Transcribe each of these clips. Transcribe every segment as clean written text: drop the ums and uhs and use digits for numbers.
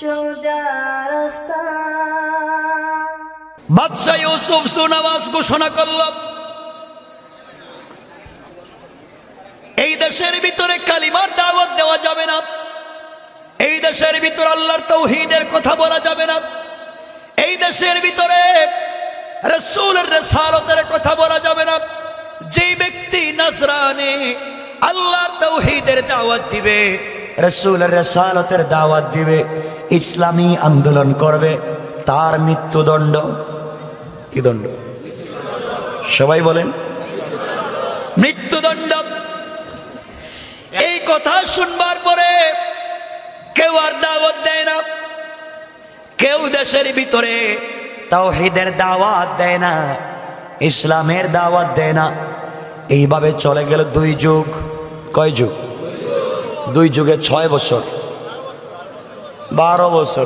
সোজা রাস্তা। বাদশা ইউসুফ সুনামাজ ঘোষণা করল, এই দেশের ভিতরে কালিমার দাওয়াত দেওয়া যাবে না, এই দেশের ভিতরে আল্লাহর তাওহীদের কথা বলা যাবে না, এই দেশের ভিতরে রাসূলের রিসালাতের কথা বলা যাবে না। যেই ব্যক্তি নাজরানি আল্লাহর তাওহীদের দাওয়াত দিবে, রাসূলের রিসালাতের দাওয়াত দিবে, ইসলামী আন্দোলন করবে, তার মৃত্যুদণ্ড। কি দণ্ড? সবাই বলেন মৃত্যুদণ্ড। এই কথা শুনবার পরে কেউ আর দাওয়াত দেয় না, কেউ দেশের ভিতরে তাওহীদের দাওয়াত দেয় না, ইসলামের দাওয়াত দেয় না। এইভাবে চলে গেল 2 যুগ। কয় যুগ? 2 যুগে 6 বছর, 12 বছর।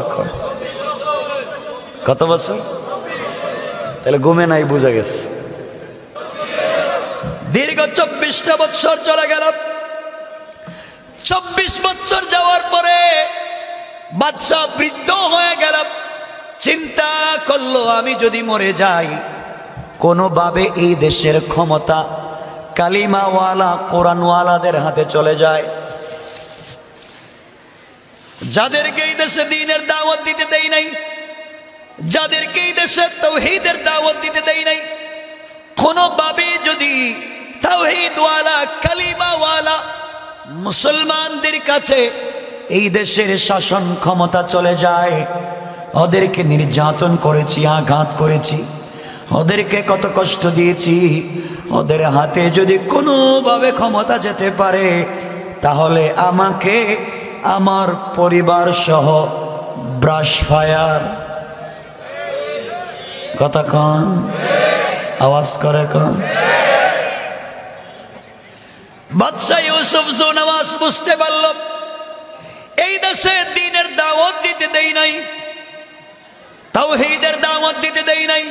কত বছর? তাহলে ঘুমে নাই, বুঝা গেছে। দীর্ঘ 24টা বছর চলে গেল। 24 বছর যাওয়ার পরে বাদশা বৃদ্ধ হয়ে গেল। চিন্তা করলো, আমি যদি মরে যাই, কোনোভাবে এই দেশের ক্ষমতা কালিমাওয়ালা কোরআনওয়ালাদের হাতে চলে যায়, যাদেরকে এই দেশে দ্বীনের দাওয়াত দিতে দেই নাই, যাদেরকে এই দেশে তাওহীদের দাওয়াত দিতে দেই নাই, কোনোভাবে যদি তাওহীদওয়ালা কালিমাওয়ালা মুসলমানদের কাছে এই দেশের শাসন ক্ষমতা চলে যায়, ওদেরকে নির্যাতন করেছি, আঘাত করেছি, ওদেরকে কত কষ্ট দিয়েছি, ওদের হাতে যদি কোনোভাবে ক্ষমতা যেতে পারে, তাহলে আমাকে আমার পরিবার সহ ব্রাশ ফায়ার। কথা কন, আওয়াজ করে কন। বাদশা ইউসুফ জুনাওয়াজ বুঝতে পারল, এই দেশে দ্বীনের দাওয়াত দিতে দেই নাই, তাওহীদের দাওয়াত দিতে দেই নাই,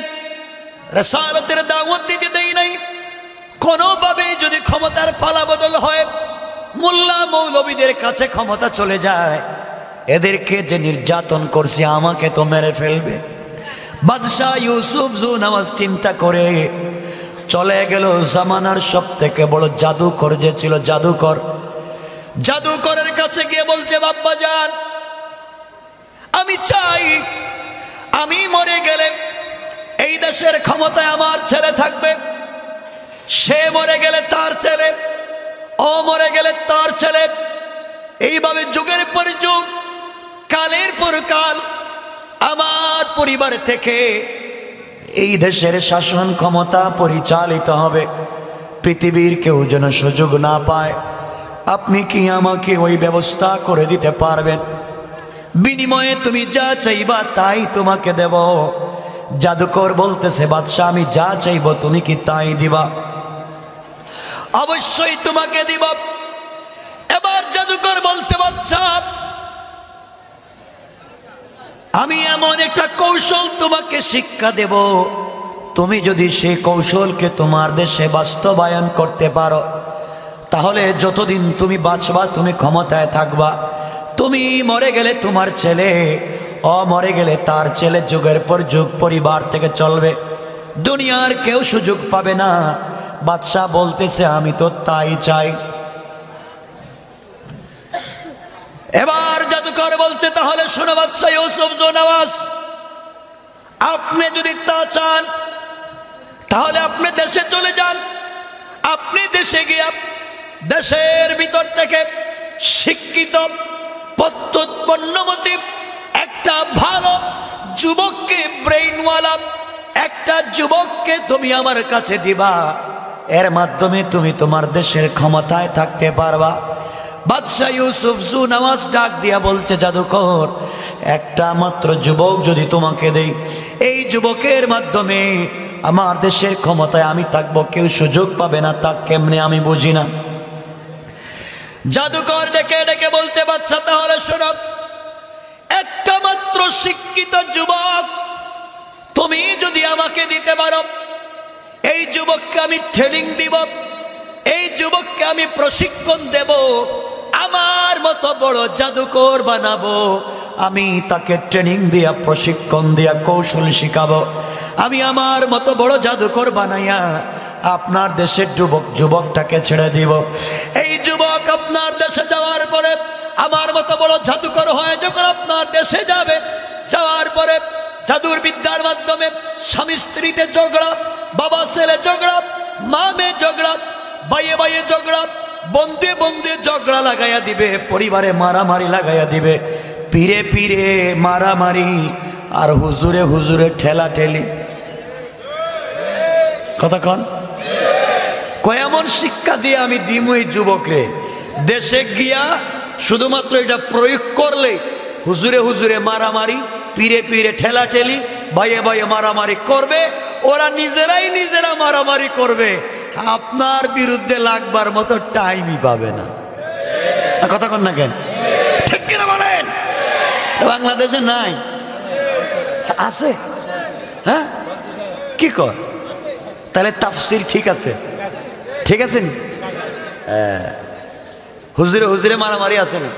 রিসালাতের দাওয়াত দিতে দেই নাই। কোনোভাবে যদি ক্ষমতার পালাবদল হয়, মোল্লা মৌলবীদের কাছে ক্ষমতা চলে যায়, এদেরকে যে নির্যাতন করছে আমাকে তো মেরে ফেলবে। বাদশা ইউসুফ জুনাওয়াজ চিন্তা করে চলে গেল জামানার সব থেকে বড় জাদুকর যে ছিল, জাদুকরের কাছে গিয়ে বলছে, বাপ্পা জান, আমি চাই আমি মরে গেলে এই দেশের ক্ষমতায় আমার ছেলে থাকবে, সে মরে গেলে তার ছেলে, ও মরে গেলে তার ছেলে, এইভাবে যুগের পর যুগ, কালের পর কাল আমার পরিবার থেকে এই দেশের শাসন ক্ষমতা পরিচালিত হবে, পৃথিবীর কেউ যেন সুযোগ না পায়। আপনি কি আমাকে ওই ব্যবস্থা করে দিতে পারবেন? বিনিময়ে তুমি যা চাইবা তাই তোমাকে দেব। জাদুকর বলতেছে, বাদশা, আমি যা চাইব তুমি কি তাই দিবা? অবশ্যই তোমাকে দিব। এবার জাদুকর বলছে, বাদশা, আমি এমন একটা কৌশল তোমাকে শিক্ষা দেব, তুমি যদি সেই কৌশলকে তোমার দেশে বাস্তবায়ন করতে পারো, তাহলে যতদিন তুমি বাঁচবা তুমি ক্ষমতায় থাকবা। তুমি মরে গেলে তোমার ছেলে, মরে গেলে তার ছেলে যুগের পর যুগ পরিবার থেকে চলবে, দুনিয়ার কেউ সুযোগ পাবে না। বাদশা বলতেছে, আমি তো তাই চাই। এবার জাদুকর বলছে, তাহলে শোনো বাদশা ইউসুফ জুনাওয়াজ, আপনি যদি তা চান তাহলে আপনি দেশে চলে যান। আপনি দেশে গিয়ে দেশের ভিতর থেকে শিক্ষিত পত্তোৎপন্নমতি একটা ভালো যুবককে, ব্রেইনওয়ালা একটা যুবককে তুমি আমার কাছে দিবা, এর মাধ্যমে তুমি তোমার দেশের ক্ষমতায় থাকতে পারবা। বাদশা ইউসুফ জুনাওয়াজ ডাক দিয়া বলছে, জাদুকর, একটা মাত্র যুবক যদি তোমাকে দেই, এই যুবকের মাধ্যমে আমার দেশের ক্ষমতায় আমি থাকবো, কেউ সুযোগ পাবে না, তা কেমনে আমি বুঝি না। জাদুকর ডেকে ডেকে বলছে, বাদশা, তাহলে শোনো, একটা মাত্র শিক্ষিত যুবক তুমি যদি আমাকে দিতে পারো, এই যুবককে আমি ট্রেনিং দিব, এই যুবককে আমি প্রশিক্ষণ দেব, আমার মতো বড় জাদুকর বানাবো, আমি তাকে ট্রেনিং দিয়া প্রশিক্ষণ দিয়া কৌশল শিখাবো। আমি আমার মতো বড় জাদুকর বানাইয়া আপনার দেশের যুবকটাকে ছেড়ে দিব। এই যুবক আপনার দেশে যাওয়ার পরে আমার মতো বড় জাদুকর হয়ে যখন আপনার দেশে যাবে, যাওয়ার পরে জাদুর বিদ্যার মাধ্যমে স্বামী স্ত্রীতে ঝগড়া, বাবা ছেলে ঝগড়া, মা মেয়ে ঝগড়া, ভাইয়ে ভাইয়ে ঝগড়া, বন্ধে বন্ধে ঝগড়া লাগাইয়া দিবে, পরিবারে মারামারি লাগাইয়া দিবে, পীরে পীরে মারামারি, আর হুজুরে হুজুরে ঠেলা ঠেলি। কতক্ষণ কয়মন শিক্ষা দিয়ে আমি দিমু এই যুবকরে, দেশে গিয়া শুধুমাত্র এটা প্রয়োগ করলে হুজুরে হুজুরে মারামারি, পীরে পীরে ঠেলা ঠেলি, ভাইয়ে ভাইয়ে মারামারি করবে, ওরা নিজেরা মারামারি করবে, আপনার বিরুদ্ধে লাগবার মতো টাইমই পাবে না। কথা কন না কেন? ঠিক কিনা বলেন? বাংলাদেশে নাই, আছে? হ্যাঁ, কি কর? তাহলে তাফসির ঠিক আছে, ঠিক আছে। হুজুরে হুজুরে মারামারি আছে না?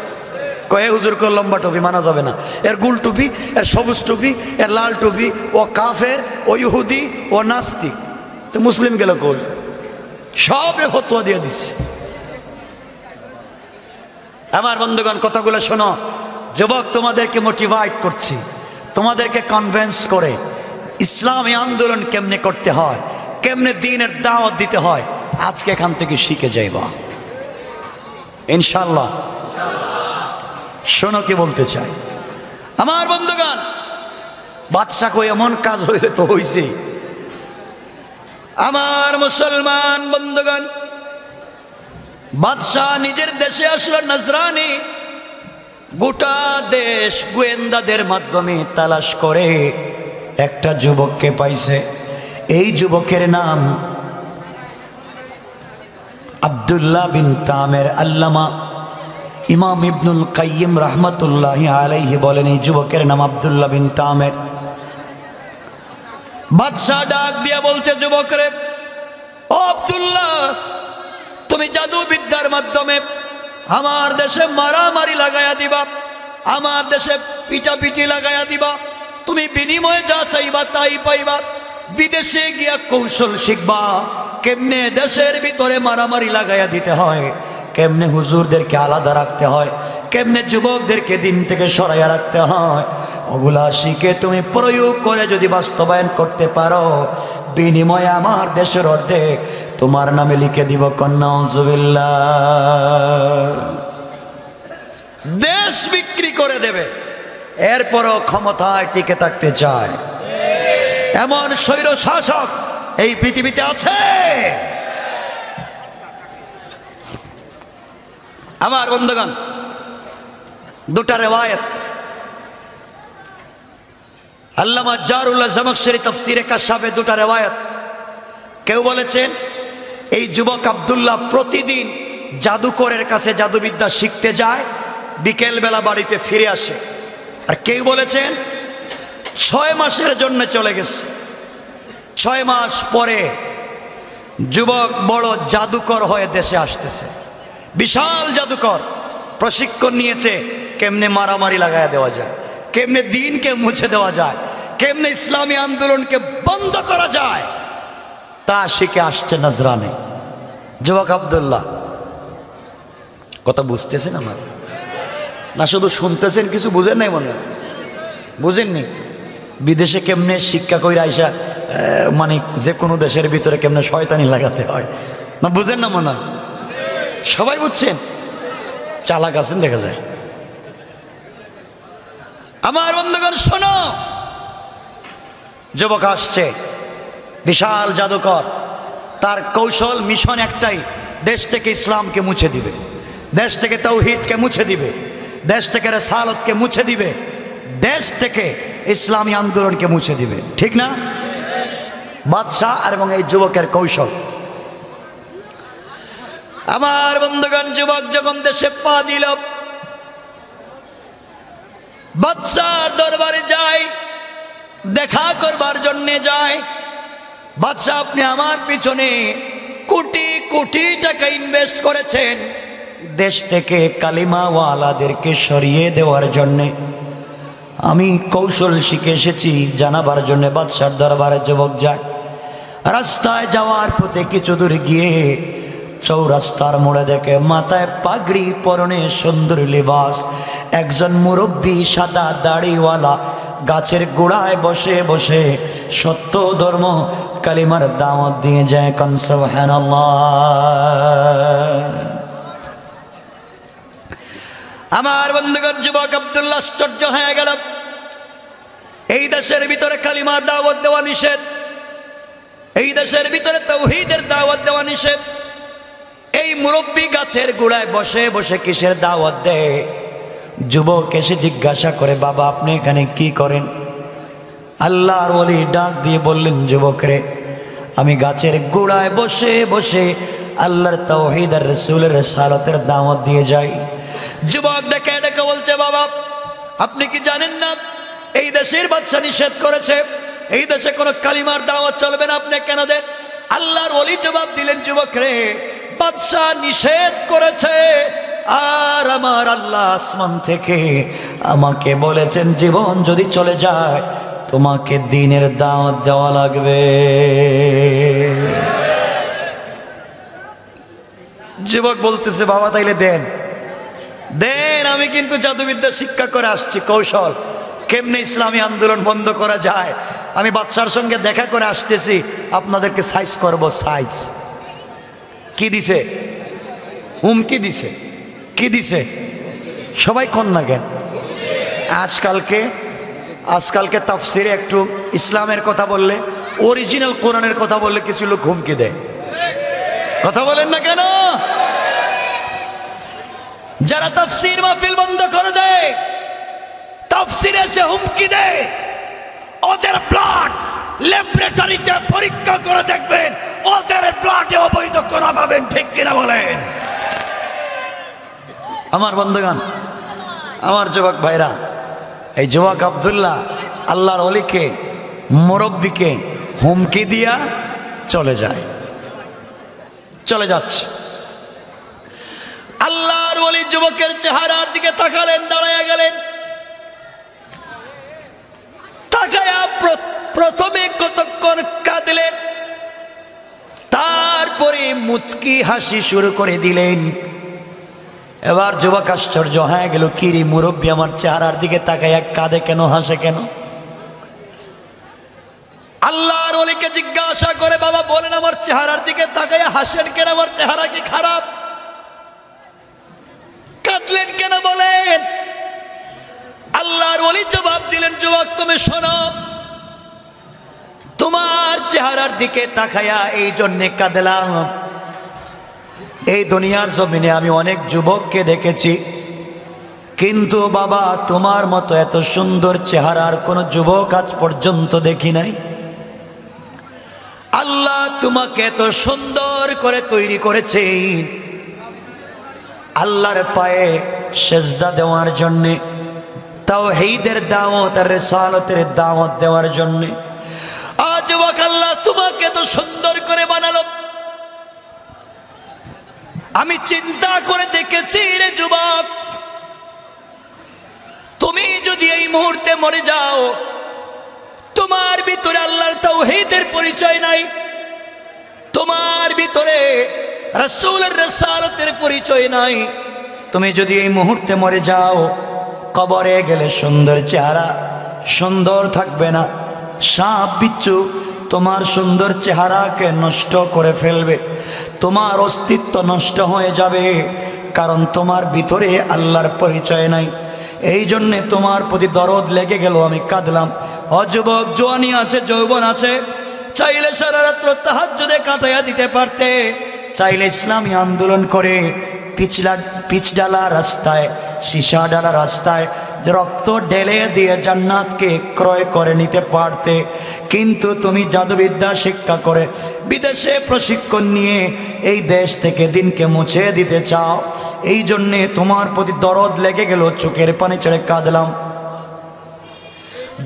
কয়ে হুজুর করে লম্বা টুপি মানা যাবে না, এর গুল টুপি, এর সবুজ টুপি, এর লাল টুপি, ও কাফের, ও ইহুদি, ও নাস্তিক। তো মুসলিম গেল কই? সবে ফতোয়া দিয়ে দিচ্ছে। আমার বন্ধুগণ, কথাগুলো শোনো। যুবক, তোমাদেরকে মোটিভেট করছি, তোমাদেরকে কনভিন্স করে ইসলামী আন্দোলন কেমনে করতে হয়, কেমনে দ্বীনের দাওয়াত দিতে হয়, আজকে এখান থেকে শিখে যাইবা ইনশাআল্লাহ। শোনো কি বলতে চাই আমার বন্ধুগণ। বাদশা কই এমন কাজ হইলে তো হইছে। আমার মুসলমান বন্ধুগণ, বাদশাহ নিজের দেশে আসলো নজরানি, গোটা দেশ গোয়েন্দাদের মাধ্যমে তালাশ করে একটা যুবককে পাইছে। এই যুবকের নাম আব্দুল্লাহ বিন তামের। আল্লামা ইমাম ইবনুল কাইয়িম রাহমাতুল্লাহি আলাইহি বলেন, এই যুবকের নাম আব্দুল্লাহ বিন তামের। বাদশাহ ডাক দিয়ে বলছে, যুবকরে, ও আব্দুল্লাহ, তুমি জাদু বিদ্যার মাধ্যমে আমার দেশে মারামারি লাগাইয়া দিবা, আমার দেশে পিটাপিটি লাগাইয়া দিবা, তুমি বিনিময়ে যা চাইবা তাই পাইবা। বিদেশে গিয়া কৌশল শিখবা, কেমনে দেশের ভিতরে মারামারি লাগাইয়া দিতে হয়, কেমনে হুজুরদেরকে আলাদা রাখতে হয়, কেমনে যুবকদেরকে দিন থেকে সরাইয়া রাখতে হয়, ওগুলা শিখে তুমি প্রয়োগ করে যদি বাস্তবায়ন করতে পারো, বিনিময়ে আমার দেশের অর্ধেক তোমার নামে লিখে দিব। কন্নাউজুবিল্লাহ। দেশ বিক্রি করে দেবে, এরপরও ক্ষমতায় টিকে থাকতে চায় এমন স্বৈর শাসক এই পৃথিবীতে আছে। আমার বন্ধুগণ, দুটা রিওয়ায়াত আল্লামা জারুল্লাহ জামাখশরী তাফসীরে কাশাফে দুটা রিওয়ায়াত। কেউ বলেছেন এই যুবক আব্দুল্লাহ প্রতিদিন জাদুকরের কাছে জাদুবিদ্যা শিখতে যায়, বিকেল বেলা বাড়িতে ফিরে আসে। আর কেউ বলেছেন 6 মাসের জন্য চলে গেছে। 6 মাস পরে যুবক বড় জাদুকর হয়ে দেশে আসতেছে, বিশাল জাদুকর, প্রশিক্ষণ নিয়েছে কেমনে মারামারি লাগায়া দেওয়া যায়, কেমনে দিনকে মুছে দেওয়া যায়, কেমনে ইসলামী আন্দোলনকে বন্ধ করা যায়, তা শিখে আসছে নজরানে। যুবক আব্দুল্লাহ, কথা বুঝতেছেন আমার না? শুধু শুনতেছেন, কিছু বুঝেন নাই মনে হয়? বুঝেননি? বিদেশে কেমনে শিক্ষা কইরা আইসা মানে যে কোনো দেশের ভিতরে কেমনে শয়তানি লাগাতে হয় না, বুঝেন না মনে হয়? সবাই বুঝছেন, চালাক আছেন দেখা যায়। আমার বন্ধুগণ শোনো, যুবক আসছে, বিশাল জাদুকর, তার কৌশল মিশন একটাই, দেশ থেকে ইসলামকে মুছে দিবে, দেশ থেকে তাওহীদকে মুছে দিবে, দেশ থেকে রিসালাতকে মুছে দিবে, দেশ থেকে ইসলামী আন্দোলনকে মুছে দিবে। ঠিক না? বাদশাহ আর এবং এই যুবকের কৌশল। আমার বন্ধুগণ, যুবক যখন দেশে পা দিল, বাদশার দরবারে যায়, দেখা করবার জন্যে যায়। বাদশাহ, আপনি আমার পিছনে কোটি কোটি টাকা ইনভেস্ট করেছেন দেশ থেকে কালিমাওয়ালাদেরকে সরিয়ে দেওয়ার জন্যে, আমি কৌশল শিখে এসেছি জানাবার জন্য বাদশার দরবারে যুবক যায়। রাস্তায় যাওয়ার পথে কিছু দূর গিয়ে চৌরাস্তার মোড়ে দেখে মাথায় পাগড়ি, পরনে সুন্দর লিবাস, একজন মুরব্বী সাদা দাড়িওয়ালা গাছের গোড়ায় বসে বসে সত্য ধর্ম কালিমার দাওয়াত দিয়ে যায়। কান সুবহানাল্লাহ। আমার বন্ধুগণ, যুবক আব্দুল্লাহ আশ্চর্য হয়ে গেল। এই দেশের ভিতরে কালিমার দাওয়াত দেওয়া নিষেধ, এই দেশের ভিতরে তাওহীদের দাওয়াত দেওয়া নিষেধ। এই মুরব্বী গাছের গোড়ায় বসে বসে কিসের দাওয়াত দেয়? যুবক এসে জিজ্ঞাসা করে, বাবা আপনি এখানে কি করেন? আল্লাহর ওলি ডাক দিয়ে বললেন, যুবক রে, আমি গাছের গোড়ায় বসে বসে আল্লাহর তাওহীদ আর রাসূলের রিসালাতের দাওয়াত দিয়ে যাই। যুবক ডেকে ডেকে বলছে, বাবা আপনি কি জানেন না এই দেশের বাদশা নিষেধ করেছে, এই দেশে কোনো কালিমার দাওয়াত চলবে না, আপনি কেন দেন? আল্লাহর ওলি জবাব দিলেন, যুবক রে, বাদশা নিষেধ করেছে আর আমার আল্লাহ আসমান থেকে আমাকে বলেছেন জীবন যদি চলে যায় তোমাকে দ্বীনের দাওয়াত দেওয়া লাগবে। যুবক বলতেছে, বাবা তাইলে দেন দেন, আমি কিন্তু জাদুবিদ্যা শিক্ষা করে আসছি, কৌশল কেমনে ইসলামী আন্দোলন বন্ধ করা যায়। আমি বাদশার সঙ্গে দেখা করে আসতেছি, আপনাদেরকে সাইজ করব। সাইজ কি দিছে? হুমকি দিছে। কি দিছে? সবাই কন্যা জ্ঞান। আজকালকে তাফসিরে একটু ইসলামের কথা বললে, অরিজিনাল কোরআনের কথা বললে কিছু লোক হুমকি দেয়। কথা বলেন না কেন? যারা তাফসির মাহফিল বন্ধ করে দেয়, তাফসিরে এসে হুমকি দেয়, ওদের ব্লাড ল্যাবরেটরিতে পরীক্ষা করে দেখবেন, ওদের ব্লাডে অবৈধ কণা পাবেন। ঠিক কিনা বলেন? আমার বন্ধুগণ, আমার যুবক ভাইরা, এই যুবক আব্দুল্লাহ আল্লাহর ওলিকে, মুরব্বীকে হুমকি দিয়া চলে যাচ্ছে। আল্লাহর ওলি যুবকের চেহারার দিকে তাকালেন, দাঁড়ায়া গেলেন। তাকায়া প্রথমে কতক্ষণ কাঁদলেন, তারপরে মুচকি হাসি শুরু করে দিলেন। এবার যুবক আশ্চর্য হয়ে গেল, কিরি মুরব্বী আমার চেহারার দিকে তাকায়া কাঁদে কেন, হাসে কেন? আল্লাহর ওলিকে জিজ্ঞাসা করে, বাবা বলেন আমার চেহারার দিকে তাকায়া হাসেন কেন? আমার চেহারা কি খারাপ? কাঁদলেন কেন বলেন? আল্লাহর ওলি জবাব দিলেন, যুবক তুমি শোনো, তোমার চেহারার দিকে তাকায়া এই জন্যে কাঁদলাম, এই দুনিয়ার জমিনে আমি অনেক যুবককে দেখেছি, কিন্তু বাবা তোমার মতো এত সুন্দর চেহারার কোন যুবক আজ পর্যন্ত দেখি নাই। আল্লাহ তোমাকে এত সুন্দর করে তৈরি করেছে আল্লাহর পায়ে সেজদা দেওয়ার জন্যে, তাওহীদের দাওয়াত আর রিসালাতের দাওয়াত দেওয়ার জন্যে। আজ যুবক আল্লাহ তোমাকে এত সুন্দর করে বানালো, আমি চিন্তা করে দেখেছি রে যুবক, তুমি যদি এই মুহূর্তে মরে যাও, তোমার ভিতরে আল্লাহর তাওহীদের পরিচয় নাই, তোমার ভিতরে রাসূলের রিসালাতের পরিচয় নাই, তুমি যদি এই মুহূর্তে মরে যাও, কবরে গেলে সুন্দর চেহারা সুন্দর থাকবে না, সাপ বিচ্ছু তোমার সুন্দর চেহারাকে নষ্ট করে ফেলবে, তোমার অস্তিত্ব নষ্ট হয়ে যাবে, কারণ তোমার ভিতরে আল্লাহর পরিচয় নাই। এই জন্যে তোমার প্রতি দরদ লেগে গেল, আমি কাঁদলাম। অযুবক, জওয়ানি আছে, যৌবন আছে, চাইলে সারা রাত্র তাহাজ্জুদে কাটাইয়া দিতে পারতে, চাইলে ইসলামী আন্দোলন করে পিচ ডালা রাস্তায়, সীসা ডালা রাস্তায় রক্ত ঢেলে দিয়ে জান্নাতকে ক্রয় করে নিতে পারতে, কিন্তু তুমি জাদুবিদ্যা শিক্ষা করে বিদেশে প্রশিক্ষণ নিয়ে এই দেশ থেকে দিনকে মুছে দিতে চাও। এই জন্যে তোমার প্রতি দরদ লেগে গেল, চোখের পানি ছেড়ে কাঁদলাম।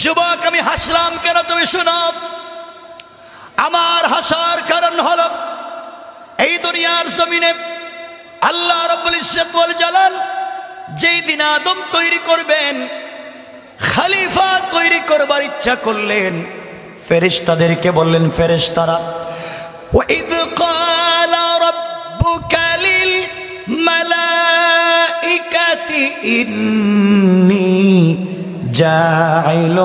যুবক, আমি হাসলাম কেন তুমি শোনো। আমার হাসার কারণ হলো, এই দুনিয়ার জমিনে আল্লাহ রাব্বুল ইজ্জত ওয়াল জালাল যেই দিন আদম তৈরি করবেন, খলিফা তৈরি করবার ইচ্ছা করলেন। ফেরেশতাদেরকে বললেন, ফেরেশতারা, وَإِذْ قَالَ رَبُّكَ لِلْمَلَائِكَةِ إِنِّي جَاعِلٌ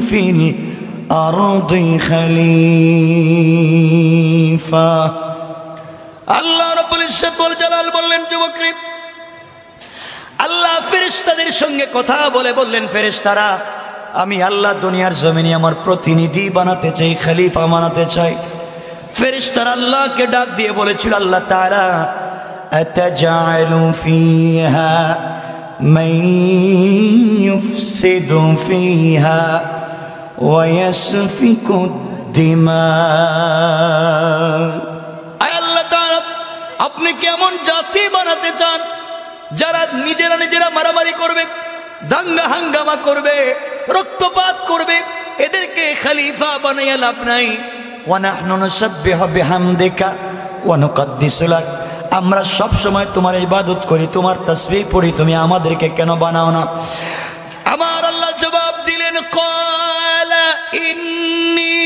فِي الْأَرْضِ خَلِيفَةً। আল্লাহ রাব্বুল ইজ্জত ওয়াল জালাল বললেন, যুবকরে, আল্লাহ ফেরেশতাদের সঙ্গে কথা বলে বললেন, ফেরেশতারা, আমি আল্লাহ দুনিয়ার জমিনে আমার প্রতিনিধি বানাতে চাই, খলিফা বানাতে চাই। ফেরেশতারা আল্লাহকে ডাক দিয়ে বলেছিল, আল্লাহ তাআলা, আতাজআলু ফিহা মান ইউফসিদু ফিহা ওয়া ইয়াসফিকু দিমা। আয় আল্লাহ তাআলা, আপনি কি এমন জাতি বানাতে চান যারা নিজেরা মারামারি করবে, দাঙ্গা হাঙ্গামা করবে, রক্তপাত করবে? এদেরকে খলিফা বানাইয়া লাভ নাই। ওয়া নাহনু নুসাব্বিহু বিহামদিকা ওয়া নুকদ্দিসু লাক, আমরা সব সময় তোমার ইবাদত করি, তোমার তাসবিহ পড়ি, তুমি আমাদেরকে কেন বানাও না? আমার আল্লাহ জবাব দিলেন, ক্বালা ইন্নী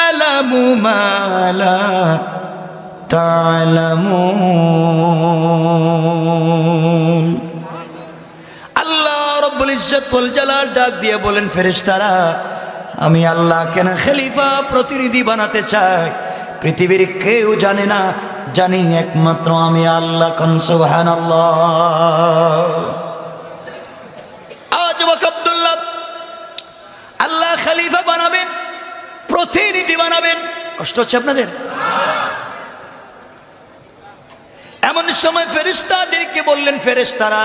আ'লামু মা লা তা'লামুন। আল্লাহ রাব্বুল ইজ্জত ওয়াল জালাল ডাক দিয়ে বলেন, ফেরেশতারা, আমি আল্লাহ কেন খলিফা প্রতিনিধি বানাতে চাই পৃথিবীর কেউ জানে না, জানি একমাত্র আমি আল্লাহ। কোন সুবহানাল্লাহ। আজ ওয়াক আব্দুল্লাহ, আল্লাহ খলিফা বানাবেন, প্রতিনিধি বানাবেন। কষ্ট হচ্ছে আপনাদের? এমন সময় ফেরেশতাদেরকে বললেন, ফেরেশতারা,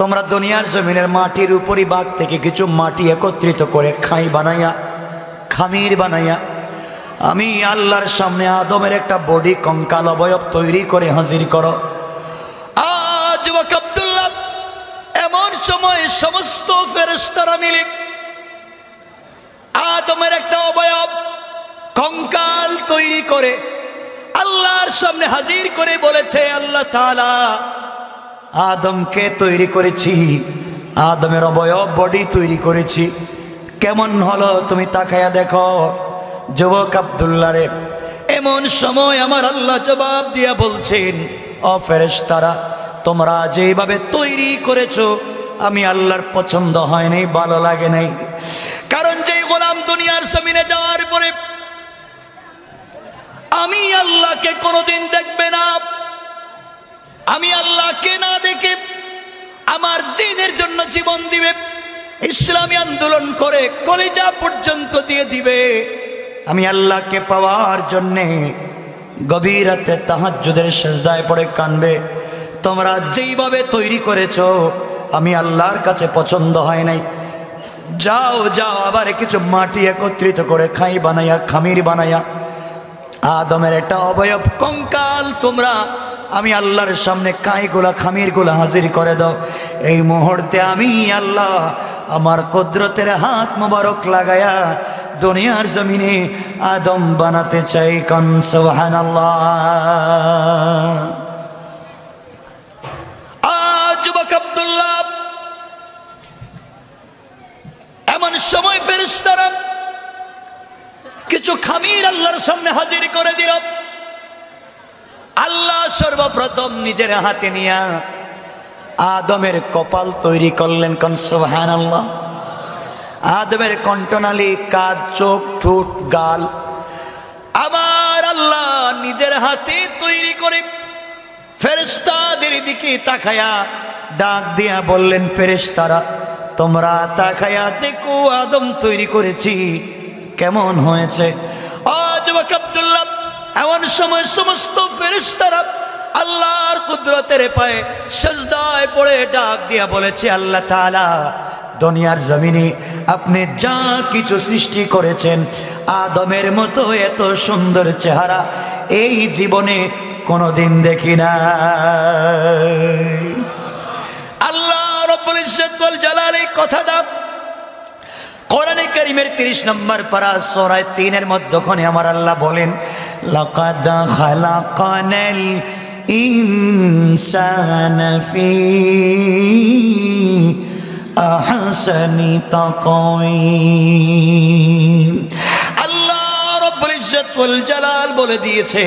তোমরা দুনিয়ার জমিনের মাটির উপরই বাগ থেকে কিছু মাটি একত্রিত করে খামির বানাইয়া আমি আল্লাহর সামনে আদমের একটা বডি, কঙ্কাল, অবয়ব তৈরি করে হাজির করো। আজ ওয়াক আব্দুল্লাহ, এমন সময় সমস্ত ফেরেশতারা মিলে আদমের একটা অবয়ব, কঙ্কাল তৈরি করে আল্লাহর সামনে হাজির করে বলেছে, আল্লাহ তাআলা, আদমকে তৈরি করেছি, আদমের অবয়ব বডি তৈরি করেছি, কেমন হলো তুমি তাকায়া দেখো। যুবক আব্দুল্লাহ রে, এমন সময় আমার আল্লাহ জবাব দিয়া বলছেন, ও ফেরেশতারা, তোমরা যেভাবে তৈরি করেছো আমি আল্লাহর পছন্দ হয় নাই, ভালো লাগে নাই। কারণ যেই গোলাম দুনিয়ার জমিনে যাওয়ার পরে আমি আল্লাহকে কোনোদিন দেখবে না, আমি আল্লাহকে না দেখে আমার দ্বীনের জন্য জীবন দিবে, ইসলামী আন্দোলন করে কলিজা পর্যন্ত দিয়ে দিবে, আমি আল্লাহকে পাওয়ার জন্যে গভীর রাতে তাহাজ্জুদের সিজদায় পড়ে কানবে, তোমরা যেইভাবে তৈরি করেছো আমি আল্লাহর কাছে পছন্দ হয় নাই। যাও যাও, আবার কিছু মাটি একত্রিত করে খামির বানাইয়া আদমের একটা অবয়ব, কঙ্কাল তোমরা আমি আল্লাহর সামনে খামিরগুলা হাজির করে দাও। এই মুহূর্তে আমি আল্লাহ আমার কুদরতের হাত মোবারক লাগায়া দুনিয়ার জমিনে আদম বানাতে চাই। কোন সুবহানাল্লাহ। আজ যুবক আব্দুল্লাহ, এমন সময় ফেরেশতারা কিছু খামির আল্লাহর সামনে হাজির করে দিল। আল্লাহ সর্বপ্রথম নিজের হাতে নিয়া আদমের কপাল তৈরি করলেন। কোন সুবহানাল্লাহ। আদমের কণ্ঠনালী, কাঁধ, চোখ, ঠোঁট, গাল আমার আল্লাহ নিজের হাতে তৈরি করে ফেরেশতাদের দিকে তাকায়া ডাক দিয়া বললেন, ফেরেশতারা তোমরা তাকায়া দেখো আদম তৈরি করেছি কেমন হয়েছে। আজ আব্দুল্লাহ, এমন সময় সমস্ত ফেরেশতারা আল্লাহর কুদরতের পায়ে সিজদায় পড়ে ডাক দিয়া বলেছে, আল্লাহ তাআলা দুনিয়ার জমিনে আপনি যা কিছু সৃষ্টি করেছেন আদমের মতো এত সুন্দর চেহারা এই জীবনে কোনোদিন দেখি না। আল্লাহ রাব্বুল ইজ্জত ওয়াল জালাল এই কথাটা কোরআনে কারীমের 30 নম্বর পারা সূরা 3 এর মধ্যখানে আমার আল্লাহ বলেন, লাকাদ খালাকানাল ইনসানা ফি আহসানি তাকওয়ীম। আল্লাহ রাব্বুল ইজ্জত ওয়াল জালাল বলে দিয়েছে,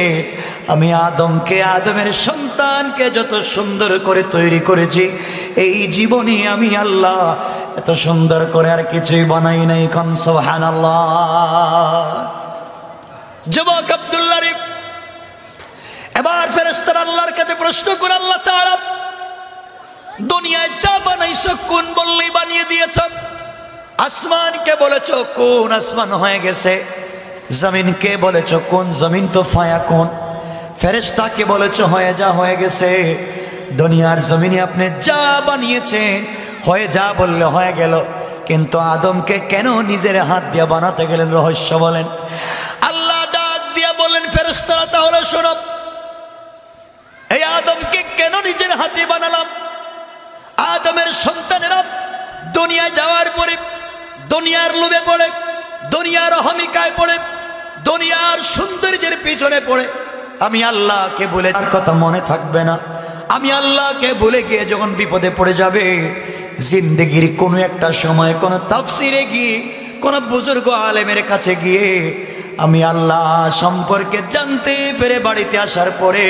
আমি আদমকে, আদমের সন্তানকে যত সুন্দর করে তৈরি করেছি, এই জীবনে আমি আল্লাহ এত সুন্দর করে আর কিছুই বানাই নাই। কোন সুবহানাল্লাহ। যুবক আব্দুল্লাহ রে, এবার ফেরেশতারা আল্লাহর কাছে প্রশ্ন করে, আল্লাহ তাআলা দুনিয়ায় যা বানাইছো কোন বললেই বানিয়ে দিয়েছ? আসমানকে বলেছ, কোন আসমান হয়ে গেছে? জমিনকে বলেছ, কোন জমিন তো ফায়াকুন। ফেরেশতাকে বলেছ, হয়ে যা হয়ে গেছে। দুনিয়ার জমিনে আপনি যা বানিয়েছেন হয়ে যা বললে হয়ে গেল, কিন্তু আদমকে কেন নিজের হাত দিয়ে বানাতে গেলেন? রহস্য বলেন। আল্লাহ ডাক দিয়া বললেন, ফেরেশতারা তাহলে শোনো, এই আদমকে কেন নিজের হাতে বানালাম? আদমের সন্তানেরা দুনিয়ায় যাওয়ার পরে দুনিয়ার লোভে পড়ে, দুনিয়ার অহমিকায় পড়ে, দুনিয়ার সৌন্দর্যের পিছনে পড়ে আমি আল্লাহকে বলে তার কথা মনে থাকবে না। আমি আল্লাহকে ভুলে গিয়ে যখন বিপদে পড়ে যাবে, জিন্দেগির কোনো একটা সময় কোনো তাফসিরে গিয়ে, কোনো বুজুর্গ আলেমের কাছে গিয়ে আমি আল্লাহ সম্পর্কে জানতে পেরে বাড়িতে আসার পরে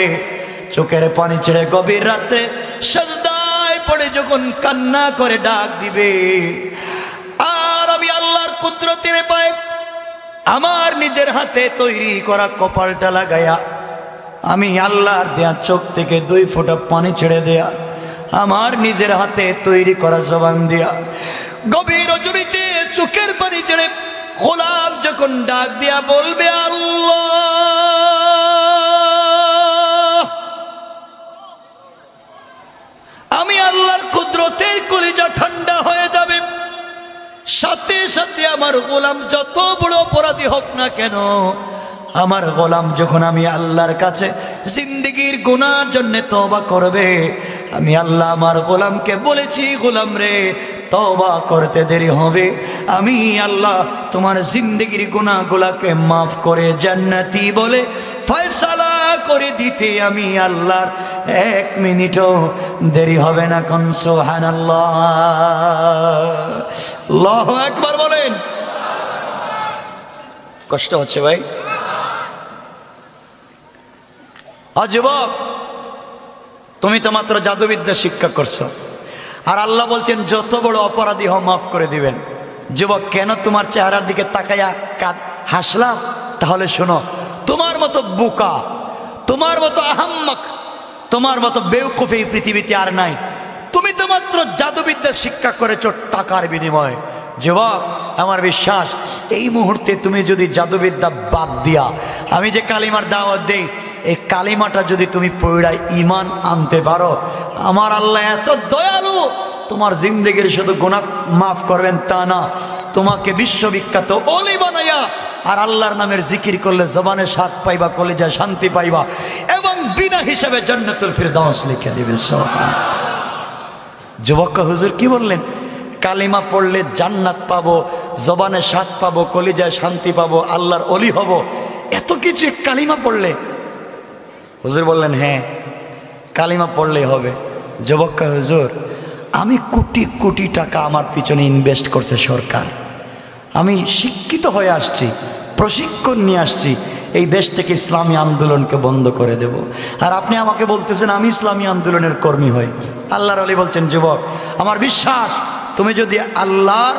চোখের পানি ছেড়ে গভীর রাতে সাজদায় পড়ে যখন কান্না করে ডাক দিবে, আর আমি আল্লাহর কুদরতের পায়ে আমার নিজের হাতে তৈরি করা কপালটা লাগায়া, আমি আল্লাহর দেয়া চোখ থেকে 2 ফোঁটা পানি ছেড়ে দেয়া, আমার নিজের হাতে তৈরি করা জবান দিয়া গভীর রজনীতে চোখের পানি ছেড়ে গোলাম যখন ডাক দিয়া বলবে, আল্লাহ, আমি আল্লাহর কুদরতের কলিজা ঠান্ডা হয়ে যাবে। সাথে সাথে আমার গোলাম যত বড় অপরাধী হোক না কেন, আমার গোলাম যখন আমি আল্লাহর কাছে জিন্দেগির গুনার জন্য তওবা করবে, আমি আল্লাহ আমার গোলামকে বলেছি, গোলাম রে তওবা করতে দেরি হবে, আমি আল্লাহ তোমার জিন্দেগির গুনাহগুলোকে মাফ করে জান্নাতি বলে ফয়সালা করে দিতে আমি আল্লাহর 1 মিনিটও দেরি হবে না। কোন সুবহানাল্লাহ। আল্লাহু আকবার বলেন। কষ্ট হচ্ছে ভাই? যুবক, তুমি তো মাত্র জাদুবিদ্যা শিক্ষা করছো, আর আল্লাহ বলছেন যত বড় অপরাধী হও মাফ করে দিবেন। যুবক, কেন তোমার চেহারার দিকে তাকাইয়া হাসলাম? তাহলে শোনো, তোমার মতো বোকা, তোমার মতো আহাম্মক, তোমার মতো বেউকুফ এই পৃথিবীতে আর নাই। তুমি তো মাত্র জাদুবিদ্যা শিক্ষা করেছো টাকার বিনিময়ে। যুবক, আমার বিশ্বাস এই মুহূর্তে তুমি যদি জাদুবিদ্যা বাদ দিয়া আমি যে কালিমার দাওয়াত দেই, এই কালিমাটা যদি তুমি পড়া ঈমান আনতে পারো, আমার আল্লাহ এত দয়ালু, তোমার জিন্দেগির শুধু গুনাহ মাফ করবেন তা না, তোমাকে বিশ্ববিখ্যাত ওলি বানাইয়া আর আল্লাহর নামের জিকির করলে জবানে স্বাদ পাইবা, কলিজায় শান্তি পাইবা, এবং বিনা হিসাবে জান্নাতুল ফিরদাউস লিখে দিবে। যুবক, হুজুর কি বললেন? কালিমা পড়লে জান্নাত পাবো, জবানে স্বাদ পাবো, কলিজায় শান্তি পাবো, আল্লাহর ওলি হব, এত কিছু কালিমা পড়লে? হুজুর বললেন, হ্যাঁ কালিমা পড়লেই হবে। যুবক, হুজুর আমি কোটি কোটি টাকা আমার পিছনে ইনভেস্ট করছে সরকার, আমি শিক্ষিত হয়ে আসছি, প্রশিক্ষণ নিয়ে আসছি, এই দেশ থেকে ইসলামী আন্দোলনকে বন্ধ করে দেব, আর আপনি আমাকে বলতেছেন আমি ইসলামী আন্দোলনের কর্মী হই। আল্লাহর ওলি বলছেন, যুবক আমার বিশ্বাস তুমি যদি আল্লাহর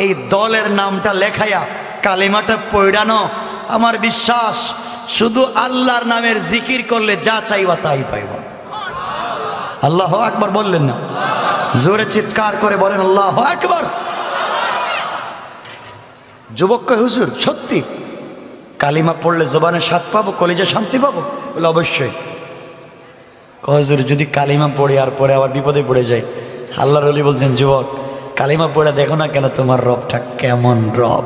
এই দলের নামটা লেখাইয়া কালিমাটা পড়ানো, আমার বিশ্বাস শুধু আল্লাহর নামের জিকির করলে যা চাইবা তাই পাইবা। আল্লাহু আকবার বললেন না? জোরে চিৎকার করে বলেন আল্লাহু আকবার। যুবক কয়, হুজুর সত্যি কালিমা পড়লে জবানে স্বাদ পাবো, কলিজা শান্তি পাবো? বলে অবশ্যই। হুজুর যদি কালিমা পড়ে আর পরে আবার বিপদে পড়ে যায়? আল্লাহর ওলি বলছেন, যুবক কালিমা পড়ে দেখো না কেন তোমার রবটা কেমন রব।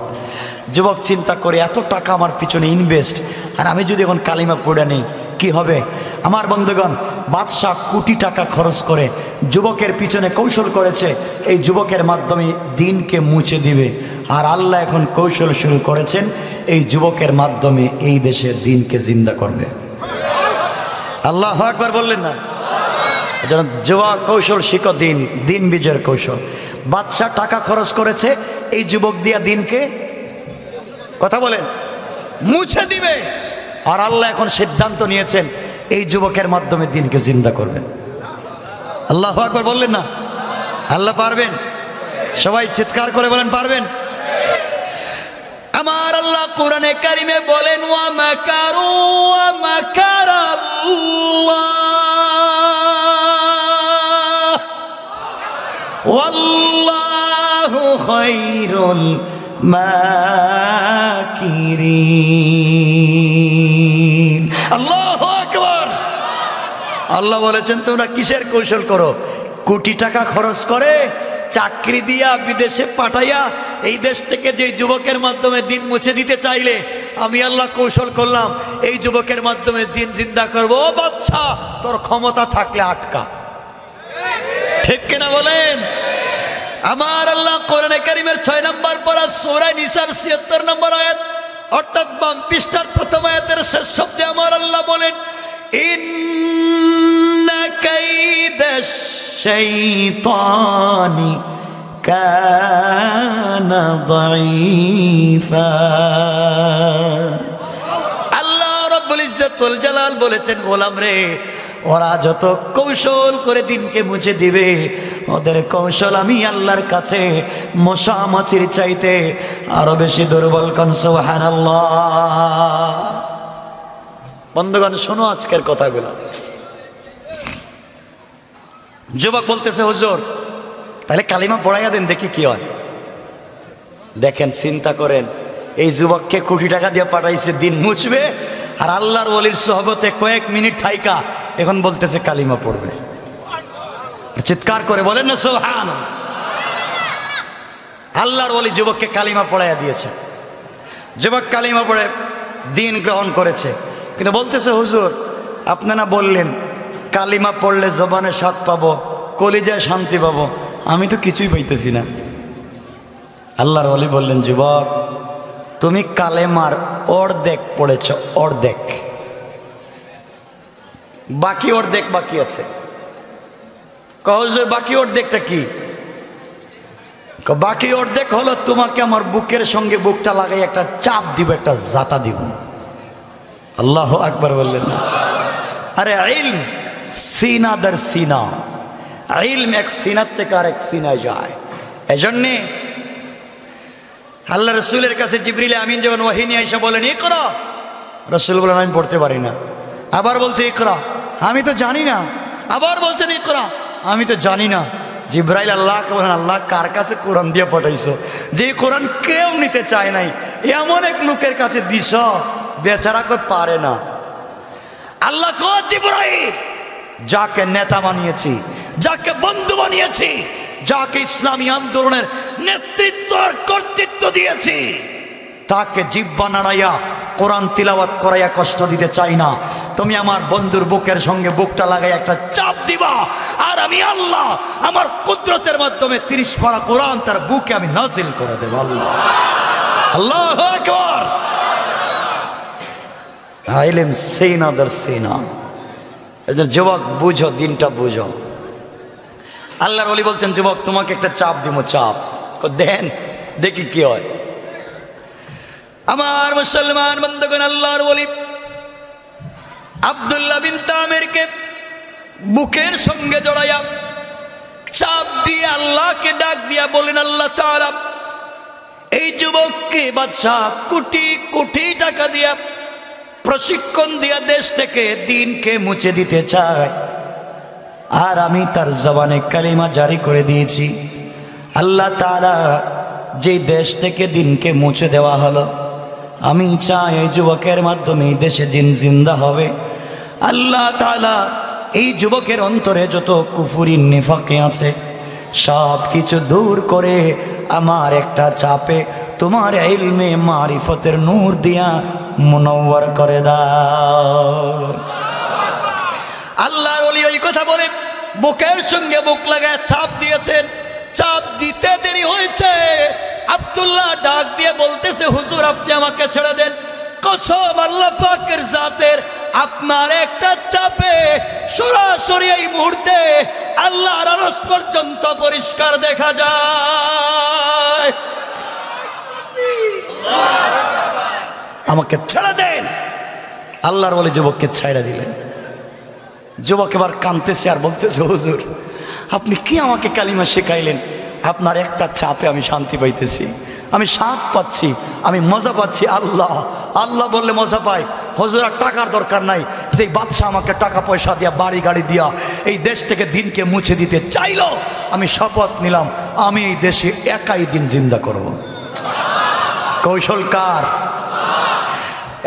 যুবক চিন্তা করে, এত টাকা আমার পিছনে ইনভেস্ট, আর আমি যদি এখন কালিমা পড়ে নেই কি হবে? আমার বন্ধুগণ, বাদশাহ কোটি টাকা খরচ করে যুবকের পিছনে কৌশল করেছে, এই যুবকের মাধ্যমে দিনকে মুছে দিবে, আর আল্লাহ এখন কৌশল শুরু করেছেন এই যুবকের মাধ্যমে এই দেশের দিনকে জিন্দা করবে। আল্লাহু আকবার বললেন না? যেন যুবক কৌশল শিখো, দিন বিজয়ের কৌশল। বাদশা টাকা খরচ করেছে এই যুবক দিয়া দিনকে, কথা বলেন, মুছে দিবে। আর আল্লাহ এখন সিদ্ধান্ত নিয়েছেন এই যুবকের মাধ্যমে দিনকে জিন্দা করবেন। আল্লাহু আকবার বললেন না? আল্লাহ পারবেন? সবাই চিৎকার করে বলেন পারবেন। আমার আল্লাহ কোরআনে কারিমে বলেন ওয়া মাকারু ওয়া মাকারাল্লাহ ওয়াল্লাহু খায়রুল মাকিরিন। আল্লাহু আকবার। আল্লাহ বলেছেন তোমরা কিসের কৌশল করো? কোটি টাকা খরচ করে চাকরি দিয়া বিদেশে পাঠাইয়া এই দেশ থেকে যে যুবকের মাধ্যমে দিন মুছে দিতে চাইলে আমি আল্লাহ কৌশল করলাম এই যুবকের মাধ্যমে দিন জিন্দা করবো। ও বাদশা, তোর ক্ষমতা থাকলে আটকা। ঠিক কিনা বলেন? আমার আল্লাহ কোরআনে কারীমের 6 নম্বর পারা সূরা নিসার 76 নম্বর আয়াত অর্থাৎ বাম পৃষ্ঠার প্রথম আয়াতের শেষ শব্দে আমার আল্লাহ বলেন ইন্না কাইদাশ শাইতানি কানা দাঈফা। আল্লাহ রাব্বুল ইজ্জতুল জালাল বলেছেন গোলাম রে, ওরা যত কৌশল করে দিনকে মুছে দিবে ওদের কৌশল আমি আল্লাহর কাছে মশা মাছির চাইতে আরো বেশি দুর্বল। কোন সুবহানাল্লাহ। বন্ধুগণ শোনো আজকের কথাগুলো। যুবক বলতেছে হুজুর তাহলে কালিমা পড়াইয়া দেন দেখি কি হয়। দেখেন, চিন্তা করেন, এই যুবককে কোটি টাকা দিয়ে পাঠাইছে দিন মুছবে, আর আল্লাহর ওলির সোহবতে কয়েক মিনিট ঠাইকা এখন বলতেছে কালিমা পড়বে। চিৎকার করে বলেন না সুবহানাল্লাহ। আল্লাহর ওলি যুবককে কালিমা পড়াইয়া দিয়েছে। যুবক কালিমা পড়ে দিন গ্রহণ করেছে, কিন্তু বলতেছে হুজুর আপনি না বললেন কালিমা পড়লে জবানে স্বাদ পাবো, কলিজায় শান্তি পাবো, আমি তো কিছুই পাইতেছি না। আল্লাহর ওলি বললেন যুবক তুমি কালেমার অর্ধেক পড়েছ, অর্ধেক, বাকি অর্ধেক বাকি আছে। হুজুর বাকি অর্ধেকটা কি? বাকি অর্ধেক হলো তোমাকে আমার বুকের সঙ্গে বুকটা লাগাই একটা চাপ দিব, একটা জাতা দিব। আল্লাহু আকবার বললেন না? আরে ইলম সিনা দের সিনা, ইলম এক সিনার থেকে আরেক সিনায় যায়। এজন্যে আল্লাহ রসুলের কাছে জিবরিল আমিন যখন ওহী নিয়ে এসে বলেন ইকরা, রসুল বলেন আমি পড়তে পারি না। আবার বলছে ইকরা, আমি তো জানি না। আবার বলছেন ইকরা, আমি তো জানি না। জিবরাইল আল্লাহকে বলেন আল্লাহ কার কাছে কোরআন দিয়ে পাঠাইছো যে কোরআন কেউ নিতে চায় নাই, এমন এক লোকের কাছে দিছ বেচারা কই পারে না। আল্লাহ কো জিবরাইল যাকে নেতা বানিয়েছি, যাকে বন্ধু বানিয়েছি, যাকে ইসলামী আন্দোলনের নেতৃত্ব আর কর্তৃত্ব দিয়েছি, তাকে জিহ্বা নাড়াইয়া কোরআন তিলাওয়াত করাইয়া কষ্ট দিতে চাই না। তুমি আমার বন্ধুর বুকের সঙ্গে বুকটা লাগাই একটা চাপ দিবা, আর আমি আল্লাহ আমার কুদরতের মাধ্যমে 30 পারা কোরআন তার বুকে আমি নাজিল করে দেব। আল্লাহ আল্লাহু আকবার। ইলম সিনা দের সিনা। এদের যুবক বুঝো, দিনটা বুঝো। আল্লাহর ওলি বলছেন যুবক তোমাকে একটা চাপ দিব, চাপ দেন দেখি কি হয়। আমার মুসলমান বন্ধুগণ, আল্লাহর ওলি আব্দুল্লাহ বিন তামিরকে বুকের সঙ্গে জড়াইয়া চাপ দিয়ে আল্লাহকে ডাক দিয়া বলেন আল্লাহ তাআলা এই যুবককে বাদশাহ কোটি কোটি টাকা দিয়া প্রশিক্ষণ দিয়া দেশ থেকে দিনকে মুছে দিতে চায়, আর আমি তার জবানে কালিমা জারি করে দিয়েছি। আল্লাহ তাআলা যে দেশ থেকে দিনকে মুছে দেওয়া হলো, আমি চাই এই যুবকের মাধ্যমে এই দেশে দিন জিন্দা হবে। আল্লাহ তাআলা এই যুবকের অন্তরে যত কুফরি নিফাকে আছে সব কিছু দূর করে আমার একটা চাপে তোমার ইলমে মারিফতের নূর দিয়া মুনাওয়ার করে দাও। আল্লাহর ওলি ওই কথা বলে বুকের সঙ্গে বুক লাগায় চাপ দিয়েছেন। চাপ দিতে দেরি হয়েছে, আব্দুল্লাহ ডাক দিয়ে বলতেছে হুজুর আপনি আমাকে ছেড়ে দেন, কসম আল্লাহ পাকের জাতের আপনার একটা চাপে সরাসরি এই মুহূর্তে আল্লাহর আরশ পর্যন্ত পরিষ্কার দেখা যায়। আমাকে ছেড়ে দেন, আল্লাহর বলে যুবককে ছেড়ে দিলেন। যুবক এবার কাঁদতেছে আর বলতেছে, হুজুর আপনি কি আমাকে কালিমা শেখাইলেন? আপনার একটা চাপে আমি শান্তি পাইতেছি, আমি স্বাদ পাচ্ছি, আমি মজা পাচ্ছি। আল্লাহ আল্লাহ বললে মজা পাই। হুজুর আর টাকার দরকার নাই, সেই বাদশা আমাকে টাকা পয়সা দিয়া বাড়ি গাড়ি দিয়া এই দেশ থেকে দিনকে মুছে দিতে চাইলো, আমি শপথ নিলাম আমি এই দেশে একাই দিন জিন্দা করব। কৌশলকার।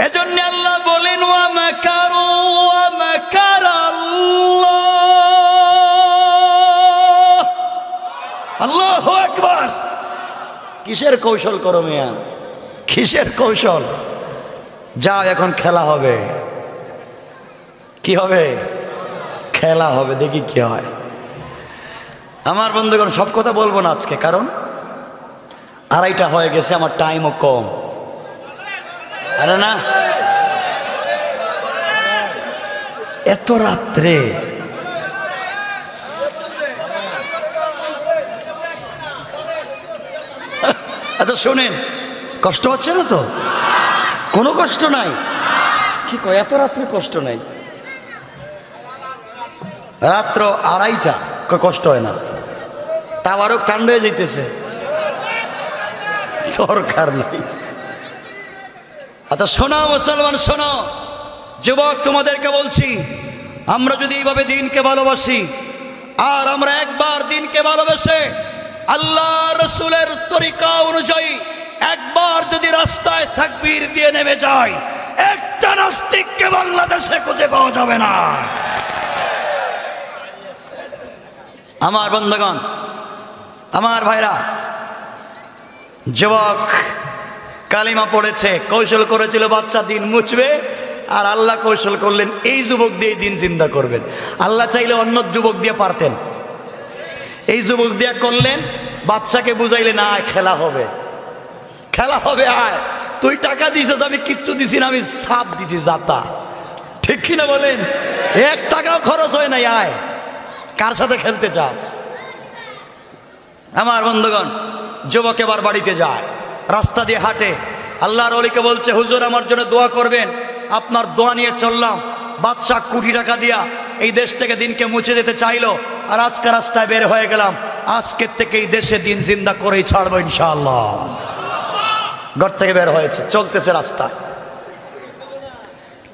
এজন্য আল্লাহ বলেন ওয়া মাকারু ওয়া মাকারাল্লাহ। আল্লাহু আকবার। কিসের কৌশল করো মিয়া, কিসের কৌশল? যাও এখন খেলা হবে। কি হবে? খেলা হবে, দেখি কি হয়। আমার বন্ধুগণ সব কথা বলবো না আজকে, কারণ 2:30 হয়ে গেছে, আমার টাইমও কম। আরে না, এত রাত্রে আচ্ছা শোনেন, কষ্ট হচ্ছে না তো? কোনো কষ্ট নাই? কি কয় এত রাত্রে কষ্ট নাই? রাত্র 2:30 কষ্ট হয় না? তাও ঠান্ডা হয়ে যাইতেছে, দরকার নাই। আচ্ছা শোনো মুসলমান, শোনো যুবক, তোমাদেরকে বলছি, আমরা যদি এইভাবে দিনকে ভালোবাসি, আর আমরা একবার দিনকে ভালোবেসে আল্লাহ রসুলের তরিকা অনুযায়ী একবার যদি রাস্তায় তাকবীর দিয়ে নেমে যায়, একটা নাস্তিককে বাংলাদেশে খুঁজে পাওয়া যাবে না। আমার বন্ধুগণ, আমার ভাইরা, যুবক কালিমা পড়েছে, কৌশল করেছিল বাচ্চা দিন মুছবে, আর আল্লাহ কৌশল করলেন এই যুবক দিয়ে দিন জিন্দা করবেন। আল্লাহ চাইলে অন্য যুবক দিয়ে পারতেন, এই যুবক দিয়ে করলেন। বাচ্চাকে বুঝাইলেন আয় খেলা হবে, খেলা হবে, আয় তুই টাকা দিছিস, আমি কিচ্ছু দিছি না, আমি সাপ দিছি জাতা। ঠিক কিনা বলেন? 1 টাকাও খরচ হয় নাই, আয় কার সাথে খেলতে চাস? আমার বন্ধুগণ, যুবক এবার বাড়িতে যায়, রাস্তা দিয়ে হাঁটে, আল্লাহর ওলিকে বলছে হুজুর আমার জন্য দোয়া করবেন। আপনার দোয়া নিয়ে চললাম। বাদশা কোটি টাকা দিয়া এই দেশ থেকে দিনকে মুছে দিতে চাইলো, আর আজকে রাস্তায় বের হয়ে গেলাম, আজকের থেকে এই দেশে দিন জিন্দা করেই ছাড়বো ইনশাআল্লাহ। ঘর থেকে বের হয়েছে, চলতেছে রাস্তা।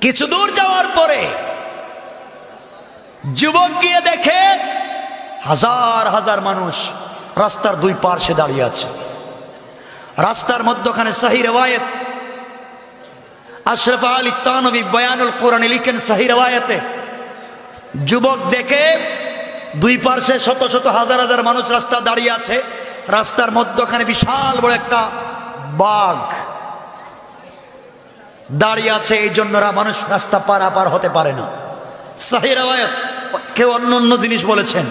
কিছু দূর যাওয়ার পরে যুবক গিয়ে দেখে হাজার হাজার মানুষ রাস্তার দুই পার্শ্বে দাঁড়িয়ে আছে। রাস্তার মধ্যখানে সহি রওয়ায়াত, আশরাফ আলী তানভী বয়ানুল কোরআনে লিখেন সহি রওয়ায়াতে, যুবক দেখে দুই পার্শ্বে শত শত হাজার হাজার মানুষ রাস্তা দাঁড়িয়ে আছে। রাস্তার মধ্যখানে বিশাল বড় একটা বাঘ দাঁড়িয়ে আছে, এই জন্য মানুষ রাস্তা পারাপার হতে পারে না। সহি রওয়ায়াত, কেউ অন্য অন্য জিনিস বলেছেন,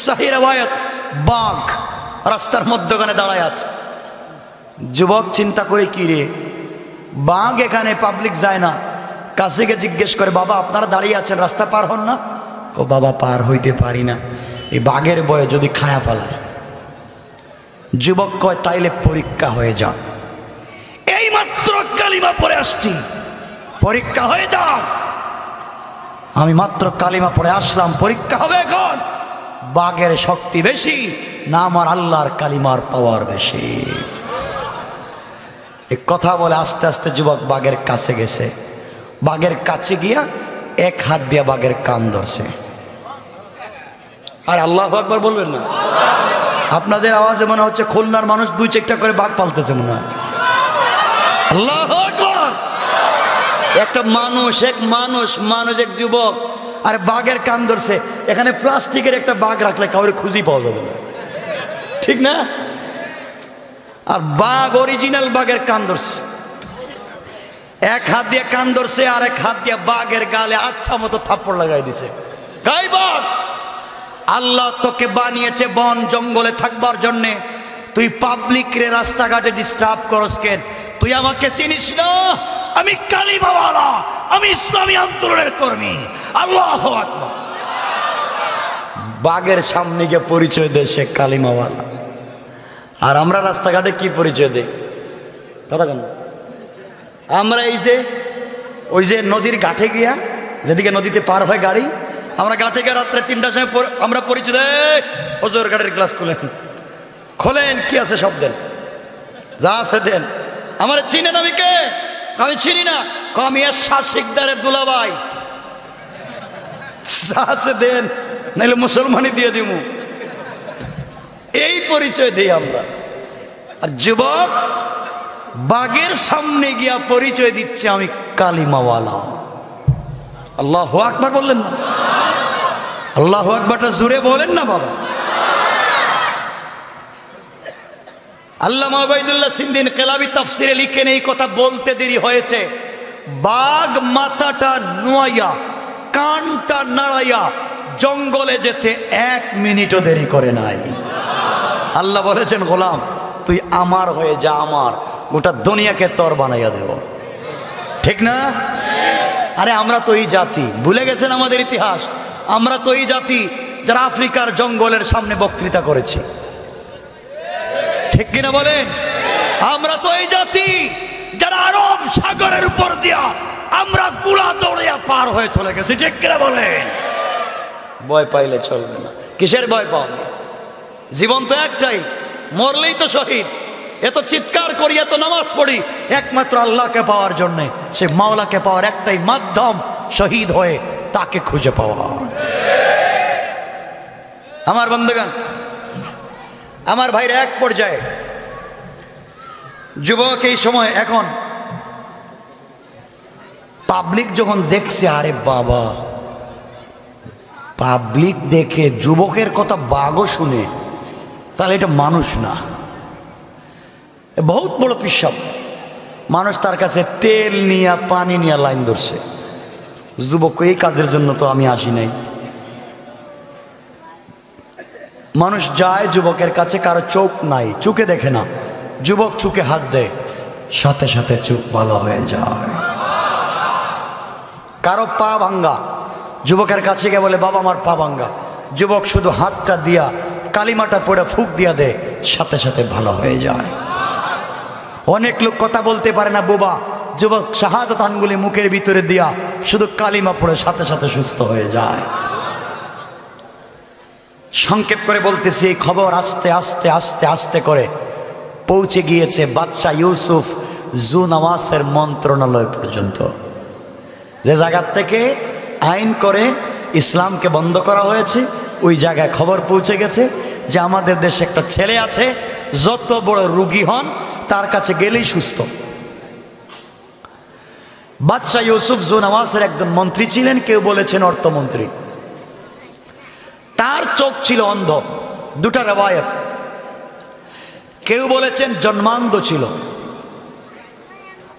সহি রওয়ায়াত বাঘ রাস্তার মধ্যখানে দাঁড়ায় আছে। যুবক চিন্তা করে, কি রে বাঘ এখানে, পাবলিক যায় না। কাছেকে জিজ্ঞেস করে, বাবা আপনারা দাঁড়িয়ে আছেন, রাস্তা পার হন না? কো বাবা পার হইতে পারি না, এই বাঘের বয়ে যদি খায়া ফেলায়। যুবক কয় তাইলে পরীক্ষা হয়ে যাও, এই মাত্র কালিমা পড়ে আসছি, পরীক্ষা হয়ে যাও। আমি মাত্র কালিমা পড়ে আসলাম, পরীক্ষা হবে এখন। বাঘের শক্তি বেশি না আমার আল্লাহর কালিমার পাওয়ার বেশি? এই কথা বলে আস্তে আস্তে যুবক বাঘের কাছে গেছে। বাঘের কাছে গিয়া 1 হাত দিয়া বাঘের কান ধরছে। আর আল্লাহু আকবার বলবেন না? আপনাদের আওয়াজে মনে হচ্ছে খুলনার মানুষ 2-4টা করে বাঘ পালতেছে মনে হয়। আল্লাহু আকবার। একটা মানুষ, এক যুবক আর বাঘের কান ধরছে। এখানে প্লাস্টিকের একটা বাঘ রাখলে কাউরে খুঁজেই পাওয়া যাবে না, ঠিক না? আর বাঘ অরিজিনাল বাঘের কান ধরছে, 1 হাত দিয়ে কান ধরছে, আর 1 হাত দিয়ে বাঘের গালে আচ্ছা মতো থাপ্পড় লাগাই দিছে। গাই বাঘ, আল্লাহ তোকে বানিয়েছে বন জঙ্গলে থাকবার জন্যে, তুই পাবলিক রে রাস্তাঘাটে ডিস্টার্ব করস কেন? তুই আমাকে চিনিস না? আমি কালিমাওয়ালা, আমি ইসলামী আন্দোলনের কর্মী। আল্লাহু আকবার। বাঘের সামনে গিয়ে পরিচয় দেয় সে কালিমাওয়ালা। আর আমরা রাস্তাঘাটে কি পরিচয় দেই? কথা কেন? আমরা এই যে ওই যে নদীর ঘাটে গিয়া, যেদিকে নদীতে পার হয় গাড়ি, আমরা ঘাটে গিয়ে রাত্রে 3টার সময় আমরা পরিচয় দেই, ওজোর গাড়ির গ্লাস খুলেন, খোলেন, কি আছে সব দেন, যা আছে দেন। আমার চিনেন আমি কে? আমি চিনি না। আমি শাহ শিকদারের দুলাভাই, যা আছে দেন, নাইলে মুসলমানই দিয়ে দিব। এই পরিচয় দিই আমরা। আর যুবক বাঘের সামনে গিয়া পরিচয় দিচ্ছে আমি কালিমাওয়ালা। আল্লাহু আকবার বললেন না? আল্লাহু আকবারটা জোরে বলেন না বাবা। আল্লামা ওবায়দুল্লাহ সিন্দি ইনকিলাবী তাফসিরে লিখেন, এই কথা বলতে দেরি হয়েছে। বাঘ মাথাটা নোয়াইয়া কানটা নাড়াইয়া জঙ্গলে যেতে 1 মিনিটও দেরি করে নাই। আল্লাহ বলেছেন, গোলাম তুই আমার হয়ে যা, আমার গোটা দুনিয়াকে তোর বানাইয়া দেব। ঠিক না? আরে আমরা তো এই জাতি, ভুলে গেছেন আমাদের ইতিহাস? আমরা তো এই জাতি যারা আফ্রিকার জঙ্গলের সামনে বক্তৃতা করেছি। ঠিক কিনা বলেন? আমরা তো এই জাতি যারা আরব সাগরের উপর দিয়া আমরা গুলা দৌড়িয়া পার হয়ে চলে গেছি। ঠিক কিনা বলেন? ভয় পাইলে চলবে না। কিসের ভয় পাও? জীবন তো একটাই, মরলেই তো শহীদ। এত চিৎকার করি, এত নামাজ পড়ি একমাত্র আল্লাহকে পাওয়ার জন্যে। সে মাওলাকে পাওয়ার একটাই মাধ্যম, শহীদ হয়ে তাকে খুঁজে পাওয়া। আমার বন্ধুগণ, আমার ভাইরা, এক পর্যায়ে যুবক এই সময় এখন পাবলিক যখন দেখছে, আরে বাবা, পাবলিক দেখে যুবকের কথা বাঘও শুনে, তাহলে এটা মানুষ না, বহুত বড় পিসাব। মানুষ তার কাছে তেল নিয়ে পানি নিয়ে লাইন ধরছে। যুবক, এই কাজের জন্য তো আমি আসি নাই। মানুষ যায় যুবকের কাছে, কারো চোখ নাই, চোখে দেখে না। যুবক চোখে হাত দেয়, সাথে সাথে চোখ ভালো হয়ে যায়। কারো পা ভাঙ্গা, যুবকের কাছে গিয়ে বলে, বাবা আমার পা ভাঙ্গা। যুবক শুধু হাতটা দিয়া কালিমাটা পড়ে ফুঁক দিয়া দেয়, সাথে সাথে ভালো হয়ে যায়। অনেক লোক কথা বলতে পারে না, বোবা, যুবক শাহাদাত আঙ্গুলি মুখের ভিতরে দিয়া শুধু কালিমা পড়ে সাথে সাথে সুস্থ হয়ে যায়। সংক্ষেপ করে বলতেছি, এই খবর আস্তে আস্তে আস্তে আস্তে করে পৌঁছে গিয়েছে বাদশাহ ইউসুফ জুনাওয়াসের মন্ত্রণালয় পর্যন্ত। যে জায়গা থেকে আইন করে ইসলামকে বন্ধ করা হয়েছে, ওই জায়গায় খবর পৌঁছে গেছে যে আমাদের দেশে একটা ছেলে আছে, যত বড় রোগী হন তার কাছে গেলেই সুস্থ। বাদশাহ ইউসুফ জুনাওয়াসের একজন মন্ত্রী ছিলেন, কেউ বলেছেন অর্থমন্ত্রী। তার চোখ ছিল অন্ধ, দুটা রেওয়ায়েত। কেউ বলেছেন জন্মান্ধ ছিল,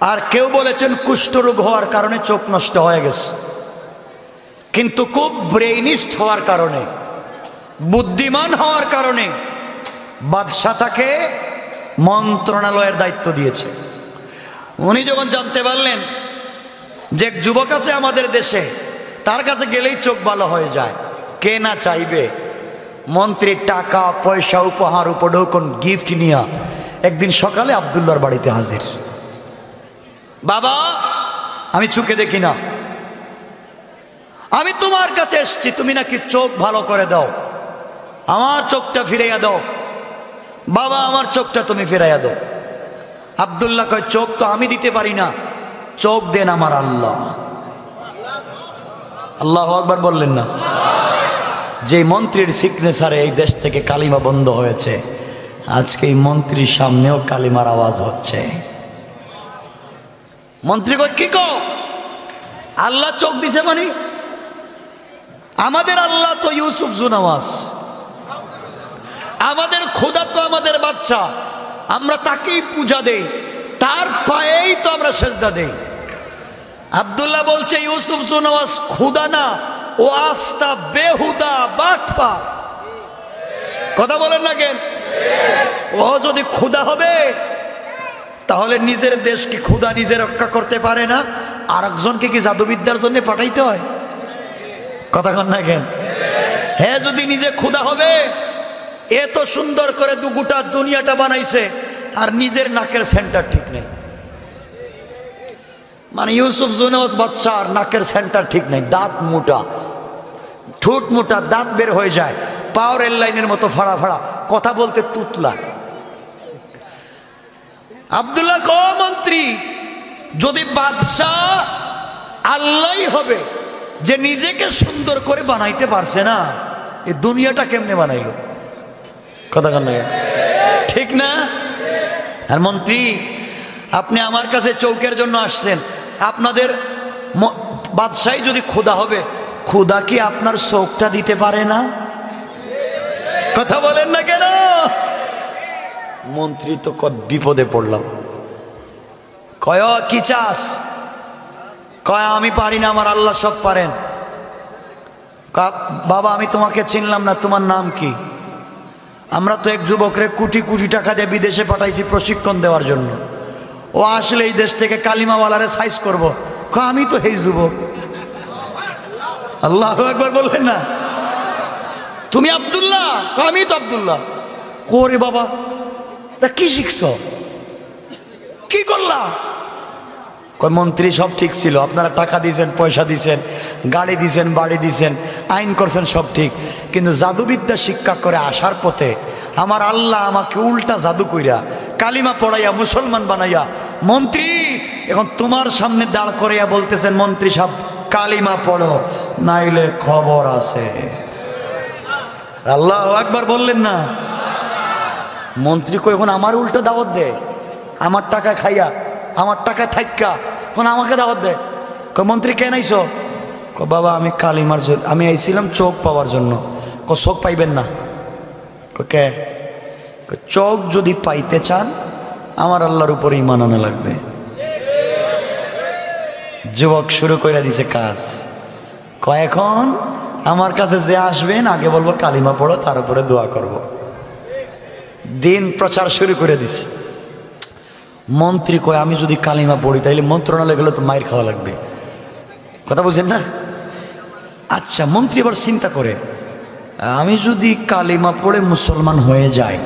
আর কেউ বলেছেন কুষ্ঠরোগ হওয়ার কারণে চোখ নষ্ট হয়ে গেছে। কিন্তু খুব ব্রেইনিস্ট হওয়ার কারণে, বুদ্ধিমান হওয়ার কারণে বাদশাহ তাকে মন্ত্রণালয়ের দায়িত্ব দিয়েছে। উনি যখন জানতে পারলেন যে যুবক আছে আমাদের দেশে, তার কাছে গেলেই চোখ ভালো হয়ে যায়, কে না চাইবে? মন্ত্রীর টাকা পয়সা উপহার উপঢৌকন গিফট নিয়ে একদিন সকালে আব্দুল্লাহর বাড়িতে হাজির। বাবা, আমি চোখে দেখি না, আমি তোমার কাছে এসছি, তুমি নাকি চোখ ভালো করে দাও, আমার চোখটা ফিরাইয়া দাও। বাবা, আমার চোখটা তুমি ফিরাইয়া দাও। আব্দুল্লাহ কয়, চোখ তো আমি দিতে পারি না, চোখ দেন আমার আল্লাহ। আল্লাহু আকবার বললেন না? যে মন্ত্রীর সিগনেচারে এই দেশ থেকে কালিমা বন্ধ হয়েছে, আজকে এই মন্ত্রীর সামনেও কালিমার আওয়াজ হচ্ছে। মন্ত্রী কয়, কি কও? আল্লাহ চোখ দিছে মানে? আমাদের আল্লাহ তো ইউসুফ জুনাওয়াস, আমাদের খোদা তো আমাদের বাদশা, আমরা তাকেই পূজা দেই, তার পায়েই তো আমরা সেজদা দেই। আব্দুল্লাহ বলছে, ইউসুফ জুনাওয়াস খোদা না, ও আস্তা বেহুদা বাটপার। কথা বলেন না কেন? ও যদি খোদা হবে তাহলে নিজের দেশকে খোদা নিজে রক্ষা করতে পারে না, আর একজনকে কি জাদুবিদ্যার জন্য পাঠাইতে হয়? কথা কন না কেন? হ্যাঁ যদি নিজে ক্ষুধা হবে, এত সুন্দর করে গোটা দুনিয়াটা বানাইছে আর নিজের নাকের সেন্টার ঠিক নেই। মানে ইউসুফ জুনেওস বাদশার নাকের সেন্টার ঠিক নেই, দাঁত মোটা, ঠোঁট মোটা, দাঁত বের হয়ে যায়, পাওয়ার রেল লাইনের মতো ফাড়া ফাড়া, কথা বলতে তুতলা। আব্দুল্লাহ ক মন্ত্রী, যদি বাদশাহ আল্লাহই হবে যে নিজেকে সুন্দর করে বানাইতে পারছে না, এই দুনিয়াটা কেমনে বানাইলো? কথা কান লাগে ঠিক না? আর মন্ত্রী, আপনি আমার কাছে চৌকের জন্য আসছেন, আপনাদের বাদশাহী যদি খোদা হবে, খোদা কি আপনার চোখটা দিতে পারে না? কথা বলেন না কেন? মন্ত্রী তো বিপদে পড়লাম। কয় কি চাস? কয় আমি পারি না, আমার আল্লাহ সব পারেন। বাবা আমি তোমাকে চিনলাম না, তোমার নাম কি? আমরা তো এক যুবকরে কোটি কোটি টাকা দিয়ে বিদেশে পাঠাইছি প্রশিক্ষণ দেওয়ার জন্য, ও আসলে এই দেশ থেকে কালিমাওয়ালারে সাইজ করবো। আমি তো এই যুবক। আল্লাহু আকবার বললেন না? তুমি আব্দুল্লাহ? আমি তো আব্দুল্লাহ। করে বাবা কি শিখছ, কি করলা? কয় মন্ত্রী সব ঠিক ছিল, আপনারা টাকা দিয়েছেন, পয়সা দিয়েছেন, গাড়ি দিয়েছেন, বাড়ি দিয়েছেন, আইন করছেন, সব ঠিক, কিন্তু জাদুবিদ্যা শিক্ষা করে আসার পথে আমার আল্লাহ আমাকে উল্টা জাদু কইরা কালিমা পড়াইয়া মুসলমান বানাইয়া মন্ত্রী এখন তোমার সামনে দাঁড় করাইয়া বলতেছেন, মন্ত্রী সাহেব কালিমা পড়ো নাইলে খবর আছে। আল্লাহু আকবার বললেন না? মন্ত্রী কই এখন আমার উল্টা দাওয়াত দেয়, আমার টাকা খাইয়া, আমার টাকা থাইকা এখন আমাকে দাওয়াত দেয়। মন্ত্রী কেন আইছো? বাবা আমি কালিমার জন্য, আমি আইছিলাম চোখ পাওয়ার জন্য। চোখ পাইবেন না? কে? চোখ যদি পাইতে চান আমার আল্লাহর উপরে ঈমান আনা লাগবে। যুবক শুরু করে দিছে কাজ। এখন আমার কাছে যে আসবেন আগে বলবো কালিমা পড়ো, তার উপরে দোয়া করব। দিন প্রচার শুরু করে দিছে। মন্ত্রী কয় আমি যদি কালিমা পড়ি তাইলে মন্ত্রণালয় গেলে তো মায়ের খাওয়া লাগবে। কথা বুঝেন না? আচ্ছা, মন্ত্রী আবার চিন্তা করে, আমি যদি কালিমা পড়ে মুসলমান হয়ে যাই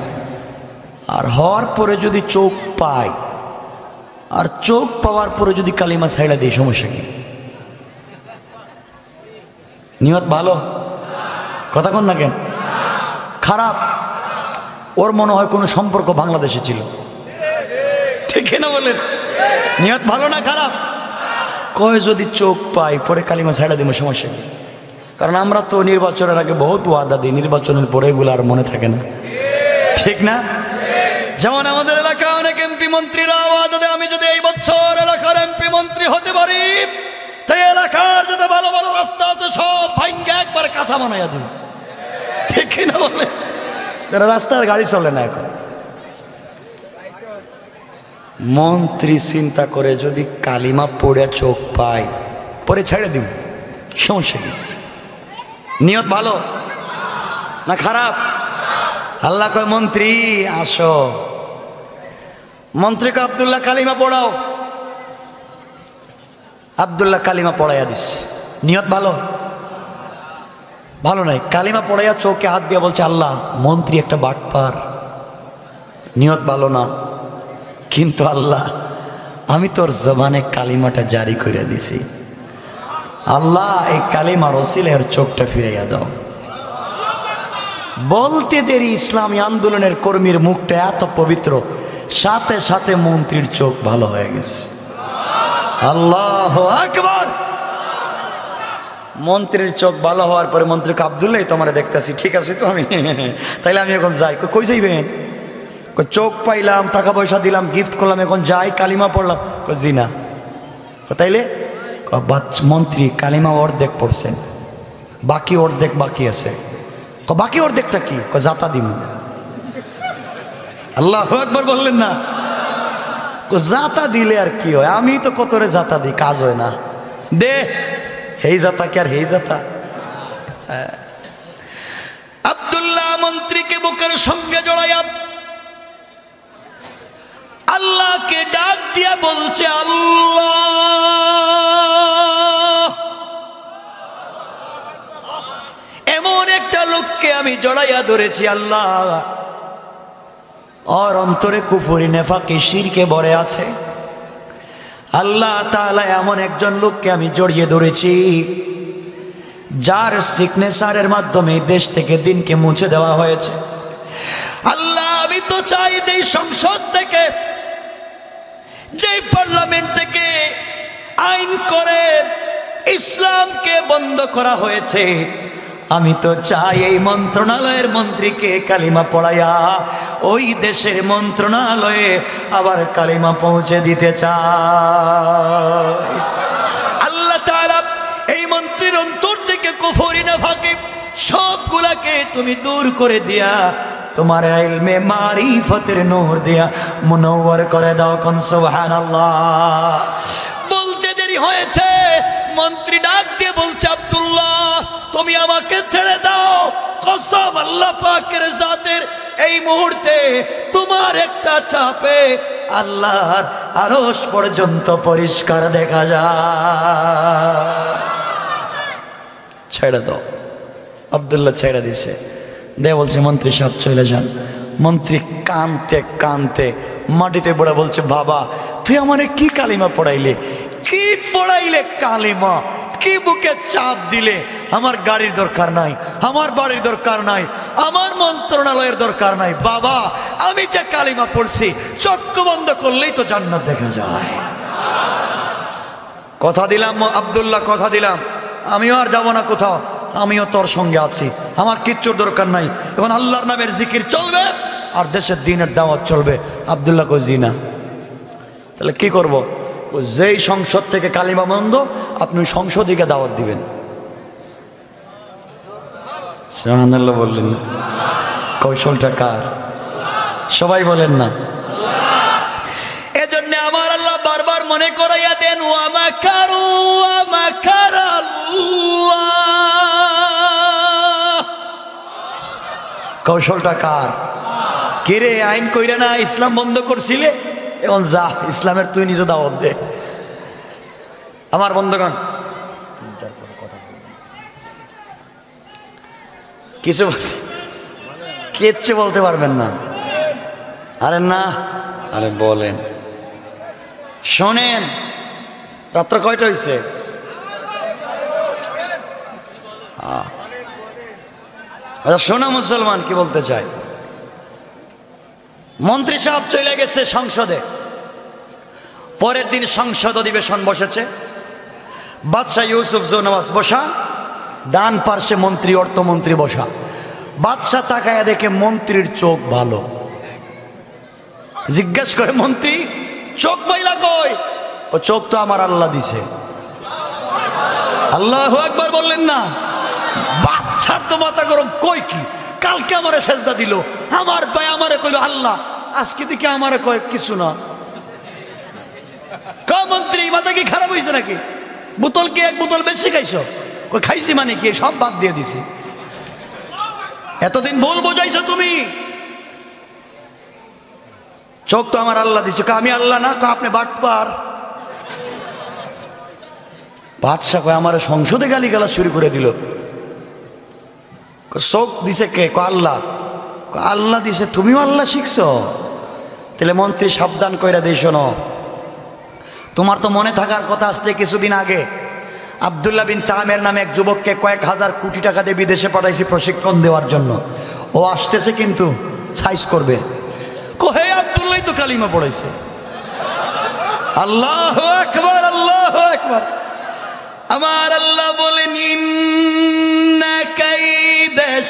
আর হওয়ার পরে যদি চোখ পাই, আর চোখ পাওয়ার পরে যদি কালিমা ছাইড়া দিই, সমস্যা কি? নিয়ত ভালো? কথা কন না কেন? খারাপ? ওর মনে হয় কোনো সম্পর্ক বাংলাদেশে ছিল, ঠিক না বলেন? নিয়ত ভালো না খারাপ? কয় যদি চোখ পাই পরে কালিমা ছাইড়া দিব, সমস্যা কি? কারণ আমরা তো নির্বাচনের আগে বহুত ওয়াদা দিই, নির্বাচনের পরে এগুলো আর মনে থাকে না, ঠিক না? যেমন আমাদের এলাকা অনেক এমপি মন্ত্রীরা ওয়াদা দেয়, আমি যদি এই বছর এলাকার এমপি মন্ত্রী হতে পারি তাই এলাকার যত ভালো ভালো রাস্তা আছে সব ভাঙ্গা একবার কাঁচা বানাইয়া দিব, ঠিক না বলে? রাস্তার গাড়ি চলে না এখন। মন্ত্রী চিন্তা করে যদি কালিমা পড়ে চোখ পাই পরে ছেড়ে দিব, সমস্যা কি? নিয়ত ভালো না খারাপ? আল্লাহ কয় মন্ত্রী আসো। মন্ত্রীকে আব্দুল্লাহ কালিমা পড়াও। আব্দুল্লাহ কালিমা পড়াইয়া দিস। নিয়ত ভালো? ভালো নাই। কালিমা পড়াইয়া চোখে হাত দিয়া বলছে, আল্লাহ মন্ত্রী একটা বাটপার, নিয়ত ভালো না, কিন্তু আল্লাহ আমি তোর জবানে কালিমাটা জারি করে দিছি, আল্লাহ এই কালিমার ওসিলার চোখটা ফিরাইয়া দাও। বলতে দেরি ইসলামী আন্দোলনের কর্মীর মুখটা এত পবিত্র, সাথে সাথে মন্ত্রীর চোখ ভালো হয়ে গেছে। আল্লাহু আকবার। মন্ত্রীর চোখ ভালো হওয়ার পরে মন্ত্রীকে, আব্দুল্লাহ তোমারে দেখতেছি, ঠিক আছে তো আমি তাইলে আমি এখন যাই। কই যাইবেন? চোখ পাইলাম, টাকা পয়সা দিলাম, গিফট করলাম, এখন যাই, কালিমা পড়লাম। জি না। তাইলে মন্ত্রী কালিমা অর্ধেক পড়ছেন, বাকি অর্ধেক বাকি আছে। বাকি অর্ধেকটা কি? জাতা দিম। আল্লাহু আকবার বললেন না? জাতা দিলে আর কি হয়? আমি তো কতরে জাতা দিই, কাজ হয় না। দে হেই জাতা কি আর হেই জাতা? আব্দুল্লাহ মন্ত্রীকে বুকের সঙ্গে জড়াইয়া আল্লাহকে ডাক দিয়া বলছে, আল্লাহ এমন একটা আমি জড়াইয়া ধরেছি আল্লাহ, ওর অন্তরে কুফরি নেফাকি শিরকে ভরে আছে। আল্লাহ তাআলা এমন একজন লোককে আমি জড়িয়ে ধরেছি যার সিগনেচারের মাধ্যমে দেশ থেকে দিনকে মুছে দেওয়া হয়েছে। আল্লাহ আমি তো চাই যে সংসদ থেকে, যে পার্লামেন্ট থেকে আইন করে ইসলামকে বন্ধ করা হয়েছে, আমি তো চাই এই মন্ত্রণালয়ের মন্ত্রীকে কালিমা পড়াইয়া ওই দেশের মন্ত্রণালয়ে আবার কালিমা পৌঁছে দিতে চাই। আল্লাহ তাআলা এই মন্ত্রীর অন্তর থেকে কুফরি নেফাকি সবগুলাকে তুমি দূর করে দিয়া তোমার ইলমে মারিফতের নূর দিয়া মুনওয়ার করে দাও। কোন সুবহানাল্লাহ। বলতে দেরি হয়েছে, মন্ত্রী ডাক দিয়ে বলছে, আব্দুল্লাহ তুমি আমাকে ছেড়ে দাও, কসম আল্লাহ পাকের জাতের এই মুহূর্তে তোমার একটা চাপে আল্লাহর আরশ পর্যন্ত পরিষ্কার দেখা যায়। ছেড়ে দাও। আব্দুল্লাহ ছেড়ে দিছে, দে বলছে মন্ত্রী সাহেব চলে যান। মন্ত্রী কানতে কানতে মাটিতে পড়ে বলছে, বাবা তুই আমারে কি কালিমা পড়াইলে, কি পড়াইলে কালিমা, কি বুকে চাপ দিলে। আমার গাড়ির দরকার নাই, আমার বাড়ির দরকার নাই, আমার মন্ত্রণালয়ের দরকার নাই। বাবা আমি যে কালিমা পড়ছি চক্ষু বন্ধ করলেই তো জান্নাত দেখা যায়। কথা দিলাম আব্দুল্লাহ, কথা দিলাম আমিও আর যাব না কোথাও, আমিও তোর সঙ্গে আছি, আমার কিচ্ছুর দরকার নাই। এখন আল্লাহর নামের জিকির চলবে আর দেশের দিনের দাওয়াত চলবে। আব্দুল্লাহ কই জি না। তাহলে কি করব? যেই সংসদ থেকে কালিমা বন্ধ, আপনি সংসদীকে দাওয়াত দিবেন। সুবহানাল্লাহ বললেন না? কৌশলটা কার? সবাই বলেন না। এজন্য আমার আল্লাহ বারবার মনে করাইয়া দেন, ওয়া মাকারু ওয়া মাকারাল্লাহ। কৌশলটা কার? কিরে আইন কইরা না ইসলাম বন্ধ করছিলে, এখন যা ইসলামের তুই নিজে দাওয়াত দে। আমার বন্ধুগণ কিছু কিচ্ছু বলতে পারবেন না। আরে না, আরে বলেন। শোনেন, রাত্র কয়টা হয়েছে? আচ্ছা শোনা মুসলমান, কি বলতে চাই। মন্ত্রী সাহেব চলে গেছে সংসদে। পরের দিন সংসদ অধিবেশন বসেছে। বাদশাহ ইউসুফ জৌনওয়াজ বসা, ডান পার্শ্বে মন্ত্রী অর্থমন্ত্রী বসা। বাদশাহ তাকায়া দেখে মন্ত্রীর চোখ ভালো। জিজ্ঞেস করে, মন্ত্রী চোখ বাইলা কই? ও চোখ তো আমার আল্লাহ দিছে। আল্লাহু আকবার বললেন না? বাদশার তো মাথা গরম। কই কি? কালকে আমারে সেজদা দিল, আমার ভাই আমারে কইল আল্লাহ, আজকে দিকে আমারে কয় কিছু না। মন্ত্রী মাথা কি খারাপ হয়েছে নাকি? বোতল কি এক বোতল বেশি খাইছো? কই খাইছি মানে কি, সব বাদ দিয়ে দিছি। এতদিন ভুল বোঝাইছো তুমি। চোখ তো আমার আল্লাহ দিছে। আমি আল্লাহ না? আপনি বাটপার। বাদশা কয় আমার সংসদে গালি গালা শুরু করে দিল। চোখ দিছে কে? আল্লাহ। আল্লাহ দিছে, তুমিও আল্লাহ শিখছো? তাহলে মন্ত্রী সাবধান কইরা দিই, শোনো, তোমার তো মনে থাকার কথা, আসতে কিছুদিন আগে আব্দুল্লাহ বিন তামের নামে এক যুবককে কয়েক হাজার কোটি টাকা দিয়ে বিদেশে পাঠাইছি প্রশিক্ষণ দেওয়ার জন্য। ও আসতেছে কিন্তু সাইজ করবে। হে আব্দুল্লাহ তো কালিমা পড়াইছে। আল্লাহু আকবার, আল্লাহু আকবার। আমার আল্লাহ বলেন, ইন্না কাইদাশ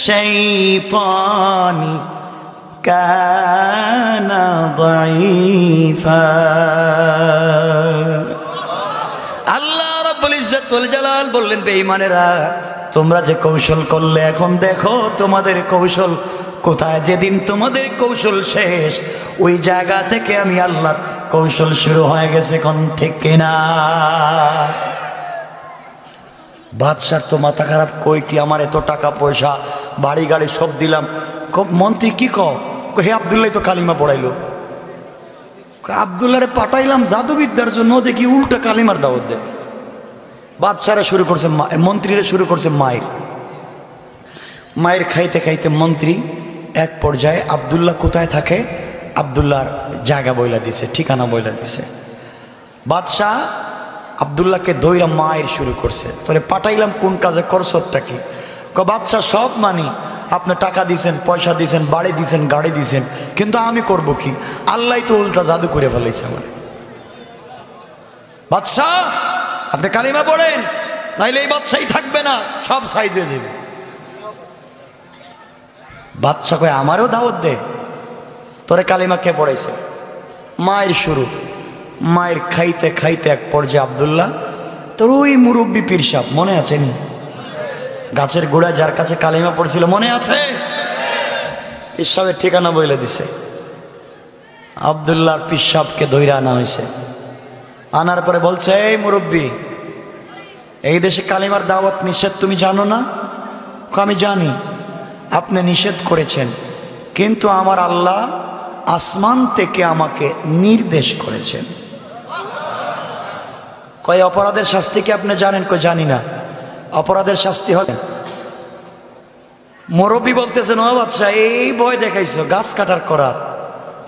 শাইতানি কানা দাঈফা। আল্লাহ রাব্বুল ইজ্জত ওয়াল জালাল বললেন, বেঈমানেরা তোমরা যে কৌশল করলে, এখন দেখো তোমাদের কৌশল কোথায়। যেদিন তোমাদের কৌশল শেষ, ওই জায়গা থেকে আমি আল্লাহর কৌশল শুরু হয়ে গেছে। কোন ঠিক কিনা? বাদশার তো মাথা খারাপ। কই কি, আমার এত টাকা পয়সা বাড়ি গাড়ি সব দিলাম। মন্ত্রী কি কও? হে আব্দুল্লাহ তো কালিমা পড়াইলো। আব্দুল্লাহরে পাঠাইলাম জাদুবিদ্যার জন্য, দেখি উল্টা কালিমার দাওয়াত দেয়। বাদশারা শুরু করছে, মন্ত্রীরা শুরু করছে মায়ের। মায়ের খাইতে খাইতে মন্ত্রী এক পর্যায়ে আব্দুল্লাহ কোথায় থাকে আব্দুল্লাহর জায়গা বইলা দিছে, ঠিকানা বইলা দিছে। বাদশাহ আব্দুল্লাহকে দইরা মায়ের শুরু করছে, তোরে পাঠাইলাম কোন কাজে, করছটা কি? বাদশাহ সব মানি, আপনি টাকা দিছেন, পয়সা দিছেন, বাড়ি দিছেন, গাড়ি দিছেন, কিন্তু আমি করব কি? আল্লাহ তো উল্টা জাদু করে ফেলাইছে আমার। বাদশাহ আপনি কালিমা পড়েন, নাইলে এই বাদশাহী থাকবে না, সব সাইজ হয়ে যাবে। বাদশাহ কয় আমারও দাওয়াত দে, তোরে কালিমা কে পড়াইছে? মায়ের শুরু। মায়ের খাইতে খাইতে এক পর্যায়ে আব্দুল্লাহ, তোর ওই মুরব্বী পীর সাহেব মনে আছে নি? গাছের গোড়ায় যার কাছে কালিমা পড়ছিল মনে আছে? পীর সাহেবের ঠিকানা বইলে দিছে। আব্দুল্লাহ পীর সাহেবকে ধইরা আনা হয়েছে। আনার পরে বলছে, এই মুরব্বী, এই দেশে কালিমার দাওয়াত নিষেধ, তুমি জানো না? আমি জানি, আপনি নিষেধ করেছেন, কিন্তু আমার আল্লাহ আসমান থেকে আমাকে নির্দেশ করেছেন। কয় অপরাধের শাস্তি কি আপনি জানেন? কই জানি না। অপরাধের শাস্তি হবে? মুরব্বী বলতেছেন, ও বাদশা, এই ভয় দেখাইছো, গাছ কাটার করাত,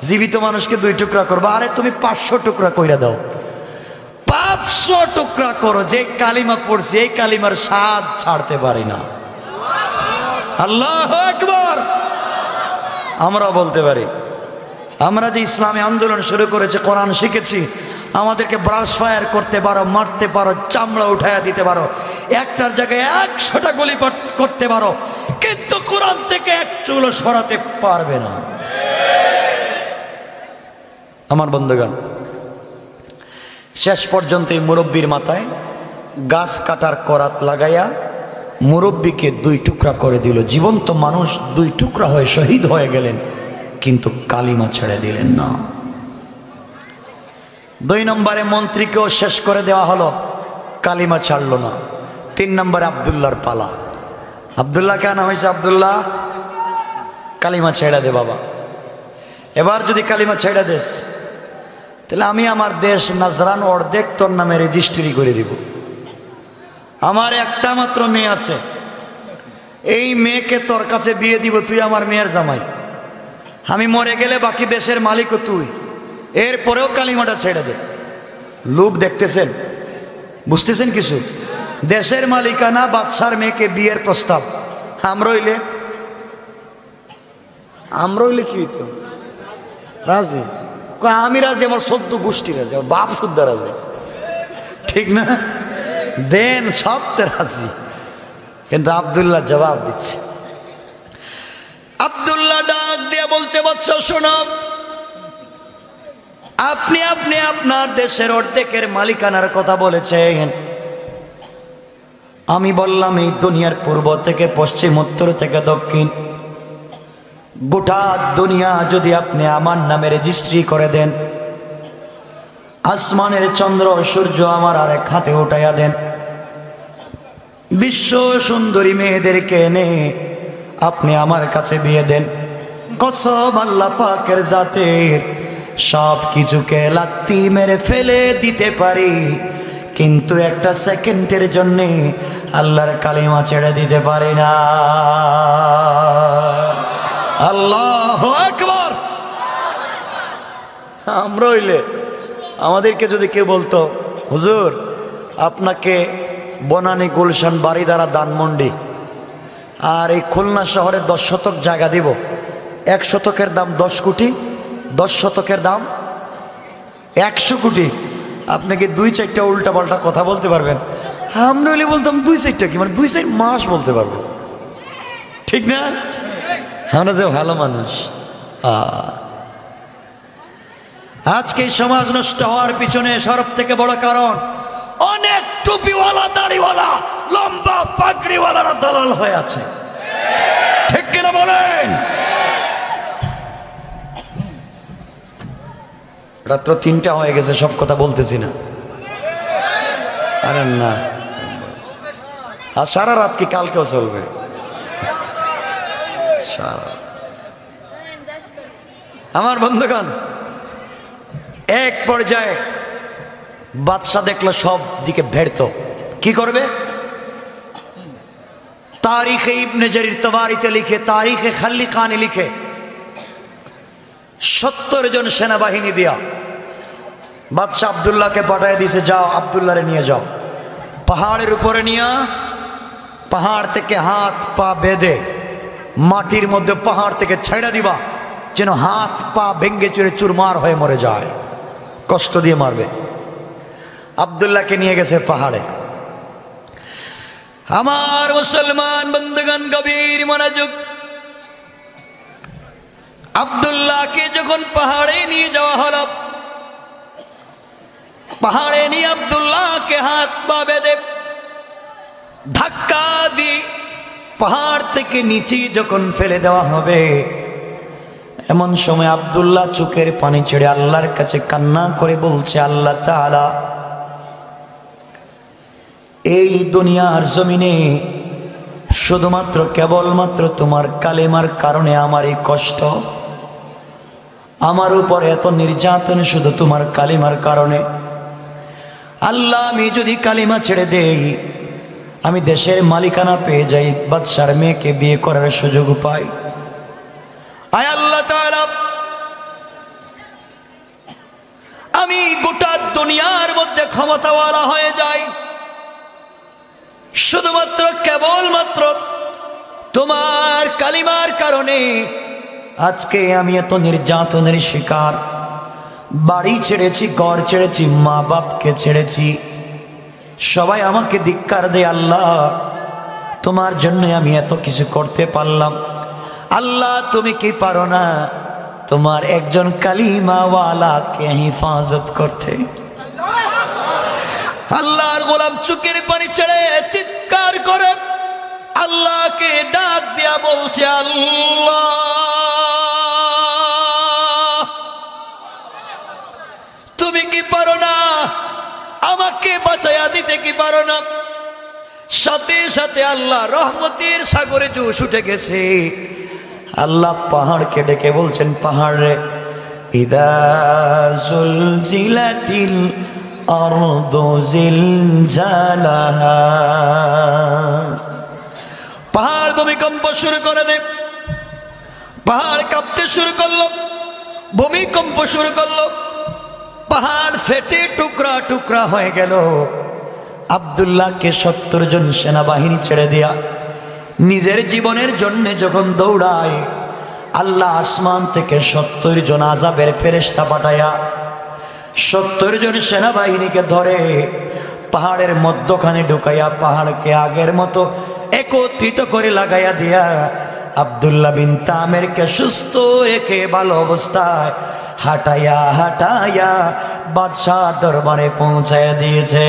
জীবিত মানুষকে 2 টুকরা করবো। আরে তুমি 500 টুকরা কইরা দাও, 500 টুকরা করো। যে কালিমা পড়ছি এই কালিমার স্বাদ ছাড়তে পারি না। আল্লাহু আকবার। আমরা বলতে পারি, আমরা যে ইসলামী আন্দোলন শুরু করেছে, কোরআন শিখেছি, আমাদেরকে ব্রাশ ফায়ার করতে পারো, মারতে পারো, চামড়া উঠাইয়া দিতে পারো, একটার জায়গায় 100টা গুলি করতে পারো, কিন্তু কোরআন থেকে এক চুলও সরাতে পারবে না। আমার বন্ধুগণ, শেষ পর্যন্ত এই মুরব্বীর মাথায় গাছ কাটার করাত লাগাইয়া মুরব্বীকে 2 টুকরা করে দিল। জীবন্ত মানুষ 2 টুকরা হয়ে শহীদ হয়ে গেলেন, কিন্তু কালিমা ছেড়ে দিলেন না। 2 নম্বরে মন্ত্রীকেও শেষ করে দেওয়া হলো, কালিমা ছাড়লো না। 3 নম্বরে আব্দুল্লাহর পালা। আব্দুল্লাহ কেন হয়েছে? আব্দুল্লাহ কালিমা ছেড়ে দে বাবা, এবার যদি কালিমা ছেড়ে দেস তাহলে আমি আমার দেশ নাজরান অর্ধেক তোর নামে রেজিস্ট্রি করে দিব। আমার একটা মাত্র মেয়ে আছে, এই মেয়েকে তোর কাছে বিয়ে দিব, তুই আমার মেয়ের জামাই। আমি মরে গেলে বাকি দেশের মালিকও তুই, এরপরেও কালিমাটা ছেড়ে দে। লোক দেখতেছেন, বুঝতেছেন কিছু? দেশের মালিকানা, বাদশার মেয়েকে বিয়ের প্রস্তাব। আমরা হইলে কি হইতো? রাজি? আমি রাজি, আমার 14 গোষ্ঠী রাজি, আমার বাপ সুদ্ধা রাজি, ঠিক না? দেন সব তো রাজি। কিন্তু আব্দুল্লাহ জবাব দিচ্ছে। আব্দুল্লাহ ডাক দিয়ে বলছে, বৎস শোনো, আপনি আপনার দেশের অর্ধেকের মালিকানার কথা বলেছেন। আমি বললাম এই দুনিয়ার পূর্ব থেকে পশ্চিম, উত্তর থেকে দক্ষিণ, গোটা দুনিয়া যদি আপনি আমার নামে রেজিস্ট্রি করে দেন, আসমানের চন্দ্র সূর্য আমার আরেক হাতে উঠাইয়া দেন, বিশ্ব সুন্দরী মেয়েদেরকে এনে আপনি আমার কাছে বিয়ে দেন, কসম আল্লাহ পাকের জাতের, সব কিছুকে লাত্তি মেরে ফেলে দিতে পারি, কিন্তু একটা সেকেন্ডের জন্যে আল্লাহর কালিমা ছেড়ে দিতে পারি না। আল্লাহু আকবার। আমরা হইলে, আমাদেরকে যদি কেউ বলতো, হুজুর আপনাকে বনানী, গুলশান, বাড়িধারা, ধানমন্ডি আর এই খুলনা শহরে 10 শতক জায়গা দিব, 1 শতকের দাম 10 কোটি, 10 শতকের দাম 100 কোটি, আপনি কি 2-4টা উল্টা পাল্টা কথা বলতে পারবেন? আমরা হইলে বলতাম 2-4টা কি, মানে 2-4 মাস বলতে পারবো, ঠিক না? আমরা যে ভালো মানুষ। আজকে সমাজ নষ্ট হওয়ার পিছনে সব থেকে বড় কারণ, অনেক টুপিওয়ালা, দাড়িওয়ালা, লম্বা পাগড়িওয়ালারা দালাল হয়ে আছে, ঠিক কিনা বলেন? রাত্র 3টা হয়ে গেছে, সব কথা বলতেছি না। আরে না, আর সারা রাত কি কালকেও চলবে? আমার বন্ধুগণ, এক পর্যায়ে বাদশা দেখলো সব দিকে ব্যর্থ, কি করবে? তারিখে ইবনে জারির তাবারিতে লিখে, তারিখে খাল্লিকানে লিখে 70 জন সেনাবাহিনী দিয়া বাদশাহ আব্দুল্লাহকে পাঠিয়ে দিয়েছে, যাও আব্দুল্লাহরে নিয়ে যাও, পাহাড়ের উপরে নিয়ে পাহাড় থেকে হাত পা বেঁধে মাটির মধ্যে পাহাড় থেকে ছেড়ে দিবা, যেন হাত পা ভেঙ্গে চুরে চুরমার হয়ে মরে যায়, কষ্ট দিয়ে মারবে। আব্দুল্লাহকে নিয়ে গেছে পাহাড়ে। আমার মুসলমান বন্ধুগণ গভীর মনোযোগ, আব্দুল্লাহকে যখন পাহাড়ে নিয়ে যাওয়া হলো, পাহাড়ে নিয়ে আব্দুল্লাহকে হাত পা বেঁধে ধাক্কা দিয়ে পাহাড় থেকে নিচে যখন ফেলে দেওয়া হবে, এমন সময় আব্দুল্লাহ চোখের পানি ছেড়ে আল্লাহর কাছে কান্না করে বলছে, আল্লাহ তাআলা, এই দুনিয়ার জমিনে শুধুমাত্র কেবলমাত্র তোমার কালেমার কারণে আমার এই কষ্ট, আমার উপর এত নির্যাতন শুধু তোমার কালিমার কারণে। আল্লাহ, আমি যদি কালিমা ছেড়ে দেই, আমি দেশের মালিকানা পেয়ে যাই, বাদশার মেয়েকে বিয়ে করার সুযোগ পাই, আয় আল্লাহ তাআলা, আমি গোটা দুনিয়ার মধ্যে ক্ষমতাওয়ালা হয়ে যাই, শুধুমাত্র কেবলমাত্র তোমার কালিমার কারণে আজকে আমি এত নির্যাতনের শিকার, বাড়ি ছেড়েছি, ঘর ছেড়েছি, মা বাপকে ছেড়েছি, সবাই আমাকে ধিক্কার দেয়। আল্লাহ, তোমার জন্য আমি এত কিছু করতে পারলাম, আল্লাহ তুমি কি পারো না তোমার একজন কালিমাওয়ালাকে হিফাজত করতে? আল্লাহর গোলাম চোখের পানি ছেড়ে চিৎকার করে আল্লাহকে ডাক দিয়া বলছে, আল্লাহ, তুমি কি পারো না আমাকে বাঁচাইয়া দিতে? কি পারো না? সাথে সাথে আল্লাহ রহমতের সাগরে জোশ উঠে গেছে। আল্লাহ পাহাড়কে ডেকে বলছেন, পাহাড় রে, ইদা জুলজিলাতিল আরদু জিলজালাহা, পাহাড় ভূমিকম্প শুরু করে দে। পাহাড় কাঁপতে শুরু করলো, ভূমিকম্প শুরু করলো, পাহাড় ফেটে টুকরা টুকরা হয়ে গেল। আব্দুল্লাহকে 70 জন সেনাবাহিনী ছেড়ে দেয়া নিজের জীবনের জন্য যখন দৌড়ায়, আল্লাহ আসমান থেকে 70 জন আযাবের ফেরেশতা পাঠায়া 70 জন সেনাবাহিনীকে ধরে পাহাড়ের মধ্যখানে ঢুকাইয়া পাহাড়কে আগের মতো একত্রিত করে লাগাইয়া দিয়া আব্দুল্লাহ বিন তামেরকে সুস্থ রেখে ভালো অবস্থায় হাঁটাইয়া হাঁটাইয়া বাদশাহ দরবারে পৌঁছাইয়া দিয়েছে।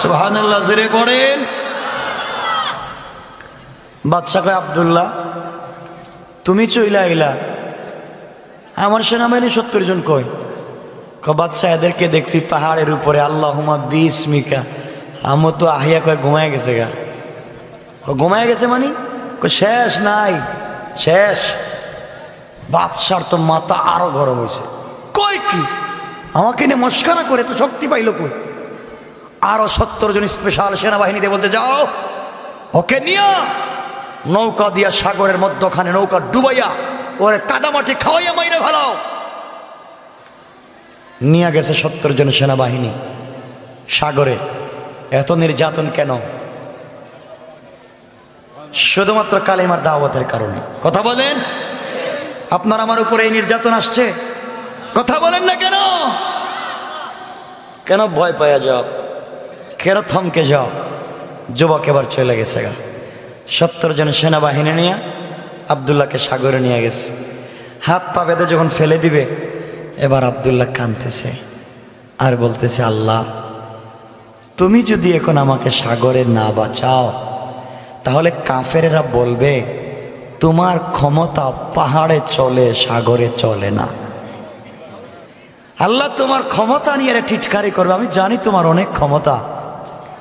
সুবহানাল্লাহ, জোরে পড়েন। বাদশাহ কয়, আব্দুল্লাহ, তুমি চইলা আইলা, আমার সেনাবাহিনী 70 জন কই? বাদশাহ, এদেরকে দেখছি পাহাড়ের উপরে, আল্লাহুম্মা বিসমিকা। আমও তো আহিয়া কয় ঘুমায় গেছে গা। ঘুমায় গেছে মানে শেষ নাই, শেষ। বাদশার তো মাথা আরো গরম হয়েছে, কই কি আমাকে নিয়ে মস্কারা করে তো শক্তি পাইল কই? আরো 70 জন স্পেশাল সেনাবাহিনীতে বলতে, যাও ওকে নিয়া নৌকা দিয়া সাগরের মধ্যখানে নৌকা ডুবাইয়া ওরে কাদামাটি খাওয়াইয়া মাইরে ফেলাও। নিয়ে গেছে 70 জন সেনাবাহিনী সাগরে। এত নির্যাতন কেন? শুধুমাত্র কালিমার দাওয়াতের কারণে। কথা বলেন, আপনার আমার উপরে এই নির্যাতন আসছে, কথা বলেন না কেন? কেন ভয় পাইয়া যাও? কেন থমকে যাও? যুবক এবার চলে গেছে গা। 70 জন সেনাবাহিনী নিয়ে আব্দুল্লাহকে সাগরে নিয়ে গেছে। হাত পা বেঁধে যখন ফেলে দিবে, এবার আব্দুল্লাহ কাঁদতেছে আর বলতেছে, আল্লাহ, তুমি যদি এখন আমাকে সাগরে না বাঁচাও, তাহলে কাফেরেরা বলবে তোমার ক্ষমতা পাহাড়ে চলে, সাগরে চলে না। আল্লাহ তোমার ক্ষমতা নিয়ে টিটকারি করবে, আমি জানি তোমার অনেক ক্ষমতা।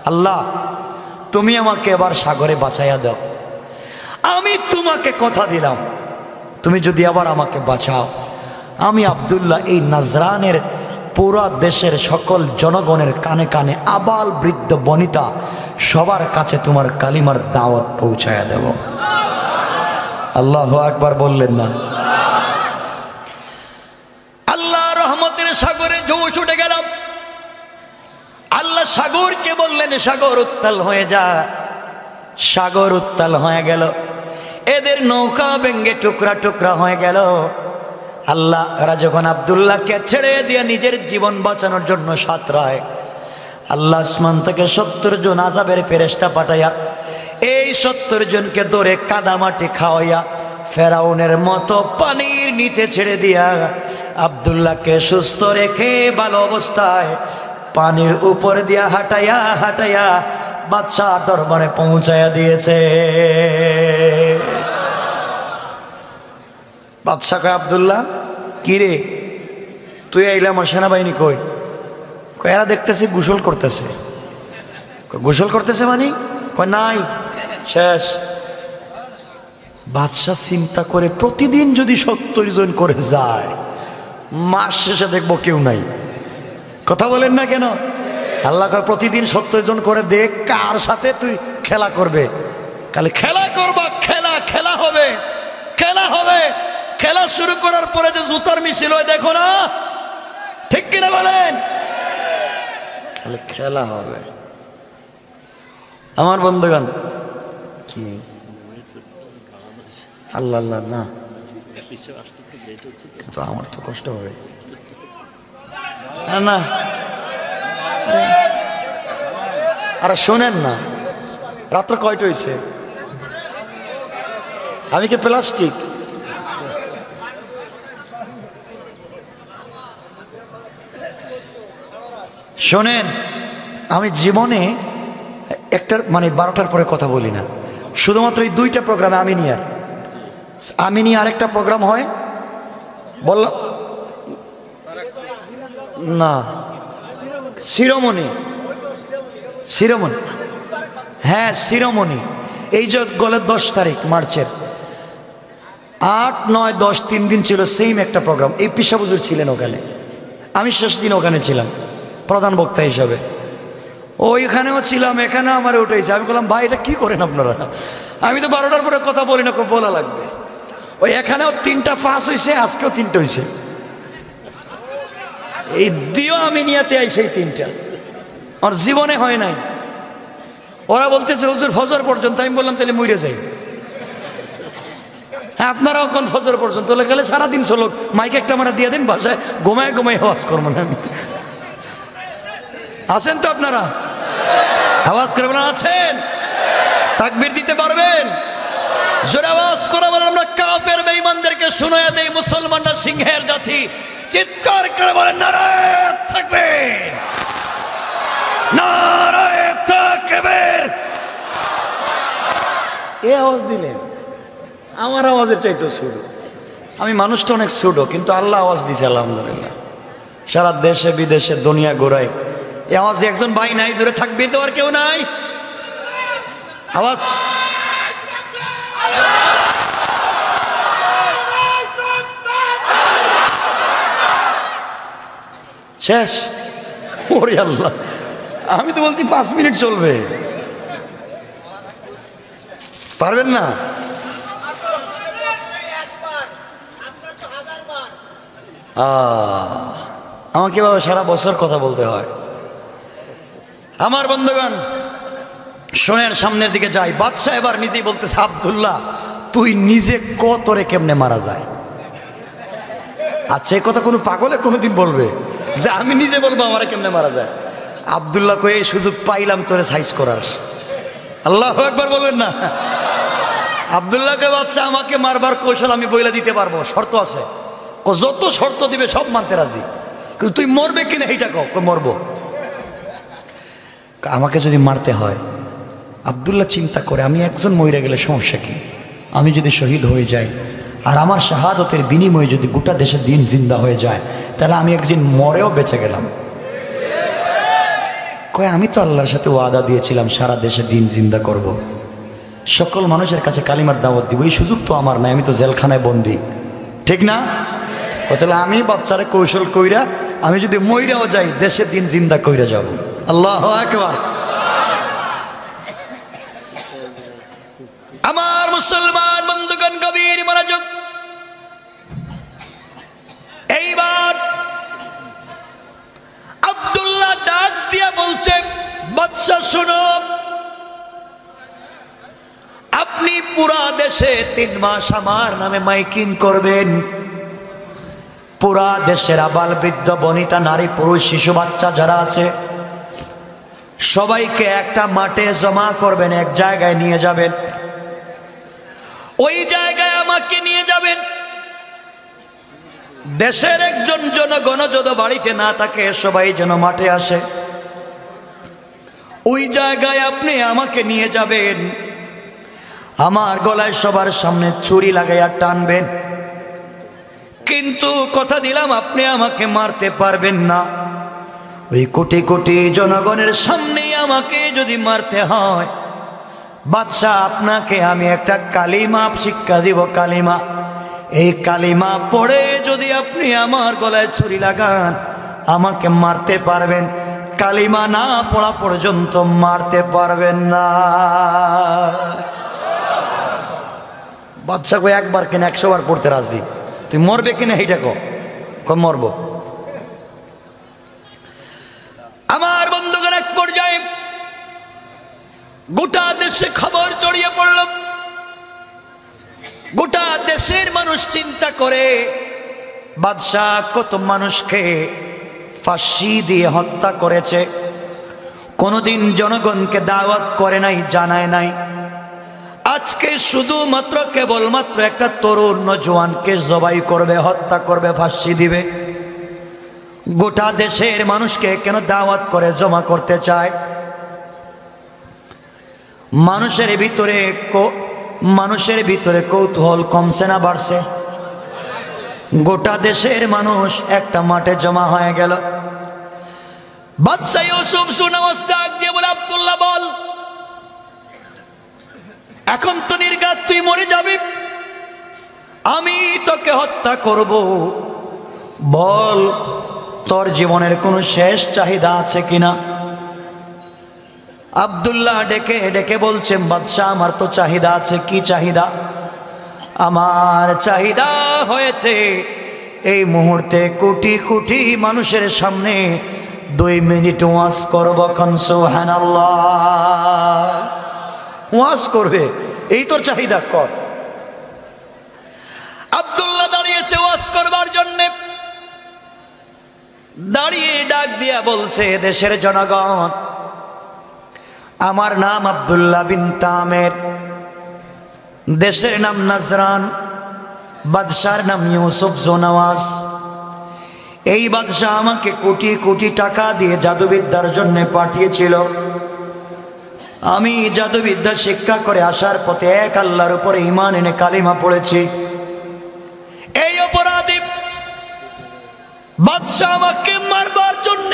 আল্লাহ, তুমি আমাকে এবার সাগরে বাঁচাইয়া দাও। আমি তোমাকে কথা দিলাম, তুমি যদি আবার আমাকে বাঁচাও, আমি আব্দুল্লাহ এই নাজরানের পুরা দেশের সকল জনগণের কানে কানে আবাল বৃদ্ধ বনিতা সবার কাছে তোমার কালিমার দাওয়াত পৌঁছায়া দেব। আল্লাহু আকবার বললেন না? আল্লাহ রহমতের সাগরে জোশ উঠে গেল। আল্লাহ সাগরকে বললেন, সাগর উত্তাল হয়ে যা। সাগর উত্তাল হয়ে গেল, এদের নৌকা ভেঙ্গে টুকরা টুকরা হয়ে গেল। আল্লাহ এরা যখন আব্দুল্লাহকে ছেড়ে দিয়ে নিজের জীবন বাঁচানোর জন্য সাঁতরায়, আল্লাহ আসমান থেকে 70 জন আযাবের ফেরেশতা পাঠাইয়া এই 70 জনকে ধরে কাদামাটি খাওয়াইয়া ফেরাউনের মতো পানির নিচে ছেড়ে দিয়া আব্দুল্লাহকে সুস্থ রেখে ভালো অবস্থায় পানির উপর দিয়া হাঁটাইয়া হাঁটাইয়া বাদশা দরবারে পৌঁছাইয়া দিয়েছে। বাদশা কয়, আব্দুল্লাহ কি রে, তুই আইলে আমার সেনাবাহিনী কই? এরা দেখতেছি গোসল করতেছে। গোসল করতেছে মানে? কয় নাই, শেষ। বাদশা চিন্তা করে, প্রতিদিন যদি 70 জন করে যায়, মাস শেষে দেখবো কেউ নাই। কথা বলেন না কেন? আল্লাহ কয় প্রতিদিন 70 জন করে দেখ, কার সাথে তুই খেলা করবে। খালি খেলা করবা, খেলা খেলা হবে, খেলা হবে। খেলা শুরু করার পরে যে জুতার মিছিল হয় দেখো না, ঠিক কিনা বলেন? খালি খেলা হবে। আমার বন্ধুগণ, কি আল্লাহ আল্লাহ না, তো আমার তো কষ্ট হবে না। আরে শোনেন না, রাত্র কয়টা হয়েছে? আমি কি প্লাস্টিক? শোনেন, আমি জীবনে একটার মানে 12টার পরে কথা বলি না, শুধুমাত্র এই 2টা প্রোগ্রামে আমি নিয়ে আরেকটা প্রোগ্রাম হয় বললাম না, শিরোমণি হ্যাঁ শিরোমণি। এই যে গেল 10 তারিখ মার্চের, 8, 9, 10 3 দিন ছিল সেম একটা প্রোগ্রাম। এই পিসা হুজুর ছিলেন ওখানে, আমি শেষ দিন ওখানে ছিলাম প্রধান বক্তা হিসাবে। ওইখানেও ছিলাম, এখানে আমার উঠেছে। আমি বললাম, ভাই এটা কি করেন আপনারা? আমি তো 12টার পরে কথা বলি না, বলা লাগবে। ওই এখানেও 3টা পাস হয়েছে, আজকেও 3টা হয়েছে। এই দিও আমি নিয়াতে আই, সেই 3টা আমার জীবনে হয় নাই। ওরা বলতেছে হুজুর ফজর পর্যন্ত। আমি বললাম তাহলে মরে যাই। হ্যাঁ, আপনারাও কোন ফজর পর্যন্ত গেলে সারাদিন চলো, মাইক একটা আমরা দিয়ে দিন, বাসায় ঘুমায় ঘুমায় আওয়াজ করবো না। আমি আছেন তো আপনারা? আওয়াজ করে বলেন আছেন? তাকবীর দিতে পারবেন? জোরে আওয়াজ করে বলেন আমরা কাফের বেঈমানদেরকে শুনায়া দেই, মুসলমানরা সিংহের জাতি। চিৎকার করে বলেন নারায়ে তাকবীর, নারায়ে তাকবীর। এই আওয়াজ দিলেন, আমার আওয়াজের চাইতে ছোট। আমি মানুষটা অনেক ছোট, কিন্তু আল্লাহ আওয়াজ দিছে আলহামদুলিল্লাহ। সারা দেশে বিদেশে দুনিয়া ঘোরায় এই আওয়াজে একজন ভাই নাই জোরে তাকবীর দেওয়ার কেউ নাই। আওয়াজ শেষ। ওরে আল্লাহ, আমি তো বলছি 5 মিনিট চলবে, পারবেন না? আমাকে বাবা সারা বছর কথা বলতে হয়। আমার বন্ধুগণ শোনেন, সামনের দিকে যাই। বাদশা এবার নিজেই বলতেছে, আব্দুল্লাহ তুই নিজে তোরে কেমনে মারা যায়? আচ্ছা, এই কথা কোনো পাগলে কোনোদিন বলবে যে আমি নিজে বলবো আমারে কেমনে মারা যায়? আব্দুল্লাহ কয়ে এই সুযোগ পাইলাম তোরে সাইজ করার। আল্লাহু আকবার বলবেন না? আব্দুল্লাহকে বাদশা আমাকে মারবার কৌশল আমি বইলা দিতে পারবো, শর্ত আছে। যত শর্ত দিবে সব মানতে রাজি, কিন্তু তুই মরবে কিনা এইটা কো। মরবো। আমাকে যদি মারতে হয়, আব্দুল্লাহ চিন্তা করে আমি একজন মরে গেলে সমস্যা কি? আমি যদি শহীদ হয়ে যাই আর আমার শাহাদতের বিনিময়ে যদি গোটা দেশে দিন জিন্দা হয়ে যায়, তাহলে আমি একদিন মরেও বেঁচে গেলাম। কয় আমি তো আল্লাহর সাথে ওয়াদা দিয়েছিলাম সারা দেশে দিন জিন্দা করব, সকল মানুষের কাছে কালিমার দাওয়াত দিব। এই সুযোগ তো আমার নাই, আমি তো জেলখানায় বন্দি, ঠিক না? তাহলে আমি বাচ্চারে কৌশল কইরা আমি যদি মইরাও যাই দেশের দিন জিন্দা কইরা যাব। আল্লাহু আকবার। আমার মুসলমান বন্ধুগণ গভীর মনোযোগ। এইবার আব্দুল্লাহ ডাক দিয়া বলছে, বাদশা শুনো, আপনি পুরা দেশে 3 মাস আমার নামে মাইকিং করবেন। পুরা দেশের আবাল বৃদ্ধ বনিতা নারী পুরুষ শিশু বাচ্চা যারা আছে সবাইকে একটা মাঠে জমা করবেন, এক জায়গায় নিয়ে যাবেন। ওই জায়গায় আমাকে নিয়ে যাবেন। দেশের একজন জনগণ যদি বাড়িতে না থাকে সবাই যেন মাঠে আসে। ওই জায়গায় আপনি আমাকে নিয়ে যাবেন। আমার গলায় সবার সামনে ছুরি লাগাইয়া টানবেন, কিন্তু কথা দিলাম আপনি আমাকে মারতে পারবেন না। ওই কোটি কোটি জনগণের সামনে আমাকে যদি মারতে হয়, বাদশাহ আপনাকে আমি একটা কালিমা শিক্ষা দিব, কালিমা। এই কালিমা পড়ে যদি আপনি আমার গলায় ছুরি লাগান আমাকে মারতে পারবেন, কালিমা না পড়া পর্যন্ত মারতে পারবেন না। বাদশা কই একবার কেন 100 বার পড়তে রাজি, তুই মরবে কিনা এইটা কম মরবো। আমার বন্ধুগণ এক পর্যায়ে গোটা দেশে খবর ছড়িয়ে পড়ল। গোটা দেশের মানুষ চিন্তা করে বাদশা কত মানুষকে ফাঁসি দিয়ে হত্যা করেছে, কোনোদিন জনগণকে দাওয়াত করে নাই, জানায় নাই। আজকে শুধুমাত্র কেবলমাত্র একটা তরুণ নজওয়ানকে জবাই করবে, হত্যা করবে, ফাঁসি দিবে। গোটা দেশের মানুষকে কেন দাওয়াত করে জমা করতে চায়? মানুষের ভিতরে কৌতূহল কমছে না বাড়ছে? গোটা দেশের মানুষ একটা মাঠে জমা হয়ে গেল। বাদশা ইউসুফ সুনাওয়াজ ডাক দিয়ে বলে, আব্দুল্লাহ বল, এখন তো নির্ঘাত তুই মরে যাবি, আমি তোকে হত্যা করব। বল তোর জীবনের কোনো শেষ চাহিদা আছে কিনা? আব্দুল্লাহ ডেকে ডেকে বলছেন, বাদশা আমার তো চাহিদা আছে। কি চাহিদা? আমার চাহিদা হয়েছে এই মুহূর্তে কোটি কোটি মানুষের সামনে 2 মিনিট ওয়াজ করব। সুবহানাল্লাহ। ওয়াজ করবে, এই তোর চাহিদা, কর। আব্দুল্লাহ দাঁড়িয়েছে ওয়াজ করবার জন্য। দাঁড়িয়ে ডাক দিয়া বলছে, দেশের জনগণ, আমার নাম আব্দুল্লাহ বিন তামের, দেশের নাম নাজরান, বাদশার নাম ইউসুফ জোনাওয়াজ। এই বাদশাহ আমাকে কোটি কোটি টাকা দিয়ে জাদুবিদ্যার জন্য পাঠিয়েছিল। আমি জাদুবিদ্যা শিক্ষা করে আসার পথে এক আল্লাহর উপরে ঈমান এনে কালিমা পড়েছি। এই অপরাধী বাদশাহ আমাকে মারবার জন্য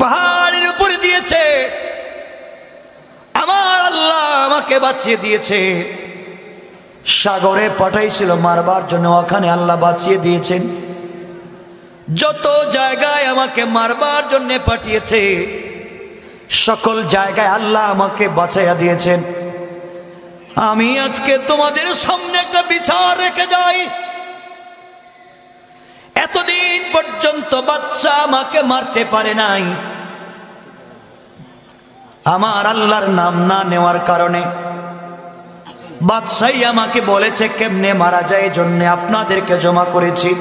পাহাড়ের উপরে দিয়েছে, আমার আল্লাহ আমাকে বাঁচিয়ে দিয়েছে। সাগরে পাঠাইছিল মারবার জন্য, ওখানে আল্লাহ বাঁচিয়ে দিয়েছেন। যত জায়গায় আমাকে মারবার জন্য পাঠিয়েছে সকল জায়গায় আল্লাহ আমাকে বাঁচাইয়া দিয়েছেন। আমি আজকে তোমাদের সামনে একটা বিচার রেখে যাই। এতদিন পর্যন্ত বাদশা আমাকে মারতে পারে নাই, আমার আল্লাহর নাম না নেওয়ার কারণে। বাদশাই আমাকে বলেছে কেমনে মারা যায়, জন্য আপনাদেরকে জমা করেছি।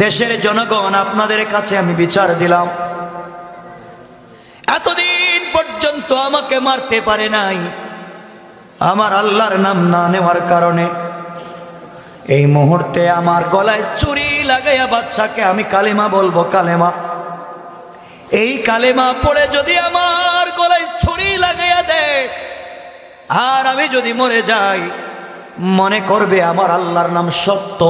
দেশের জনগণ, আপনাদের কাছে আমি বিচার দিলাম। এতদিন পর্যন্ত আমাকে মারতে পারে নাই, আমার আল্লাহর নাম না নেওয়ার কারণে। এই মুহূর্তে আমার গলায় ছুরি লাগাইয়া বাদশাকে আমি কালেমা বলবো, কালেমা। এই কালেমা পড়ে যদি আমার গলায় ছুরি লাগাইয়া দেয় আর আমি যদি মরে যাই, মনে করবে আমার আল্লাহর নাম সত্য।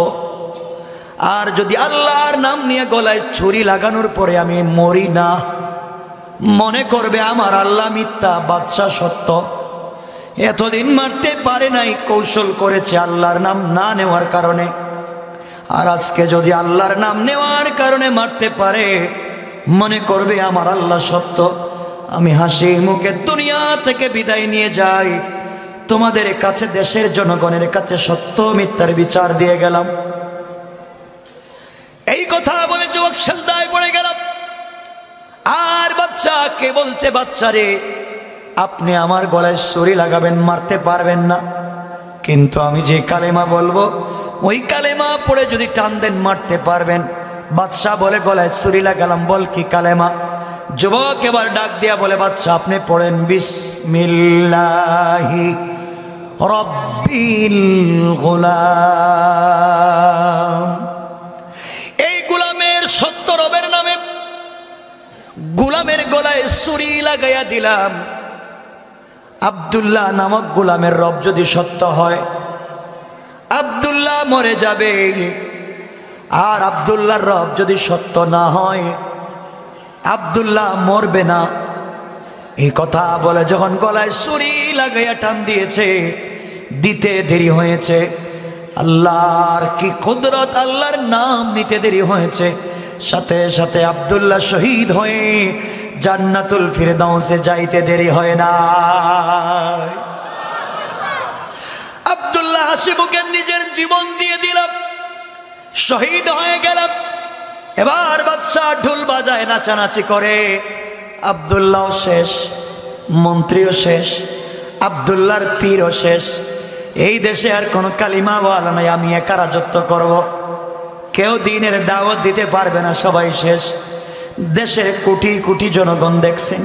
আর যদি আল্লাহর নাম নিয়ে গলায় ছুরি লাগানোর পরে আমি মরি না, মনে করবে আমার আল্লাহ মিথ্যা, বাদশা সত্য। এতদিন মারতে পারে নাই, কৌশল করেছে আল্লাহর নাম না নেওয়ার কারণে। আর আজকে যদি আল্লাহর নাম নেওয়ার কারণে মারতে পারে, মনে করবে আমার আল্লাহ সত্য, আমি হাসি মুখে দুনিয়া থেকে বিদায় নিয়ে যাই, তোমাদের কাছে দেশের জনগণের কাছে সত্য মিথ্যার বিচার দিয়ে গেলাম। এই কথা বলে যুবক সেজদায় পড়ে গেল। আর বাচ্চাকে বলছে, বাচ্চা রে, আপনি আমার গলায় ছুরি লাগাবেন, মারতে পারবেন না, কিন্তু আমি যে কালেমা বলবো ওই কালেমা পড়ে যদি টান দেন মারতে পারবেন। বাদশা বলে, গলায় ছুরি লাগালাম, বল কি কালেমা? যুবক এবার ডাক দিয়া বলে, বাদশা আপনি পড়েন বিসমিল্লাহি রব্বিল গোলাম। এই গোলামের সত্য রবের নামে গোলামের গলায় ছুরি লাগাইয়া দিলাম। আব্দুল্লাহ নামক গোলামের রব যদি সত্য হয়, আব্দুল্লাহ মরে যাবে। আর আব্দুল্লাহর রব যদি সত্য না হয়, আব্দুল্লাহ মরবে না। এই কথা বলে যখন গলায় ছুরি লাগাইয়া টান দিয়েছে, দিতে দেরি হয়েছে। আল্লাহর কি কুদরত, আল্লাহর নাম নিতে দেরি হয়েছে। সাথে সাথে আব্দুল্লাহ শহীদ হয়ে জান্নাতুল ফিরদাউসে যাইতে দেরি হয় না। আব্দুল্লাহ হাসি মুখে নিজের জীবন দিয়ে দিলাম, শহীদ হয়ে গেলাম। এবার বাদশাহ ঢোল বাজায়, নাচানাচি করে। আব্দুল্লাহ শেষ, মন্ত্রীও শেষ, আব্দুল্লাহর পীরও শেষ। এই দেশে আর কোনো কালিমা ওয়ালা নাই, আমি একা রাজত্ব করব। কেউ দিনের দাওয়াত দিতে পারবে না, সবাই শেষ। দেশের কোটি কোটি জনগণ দেখছেন,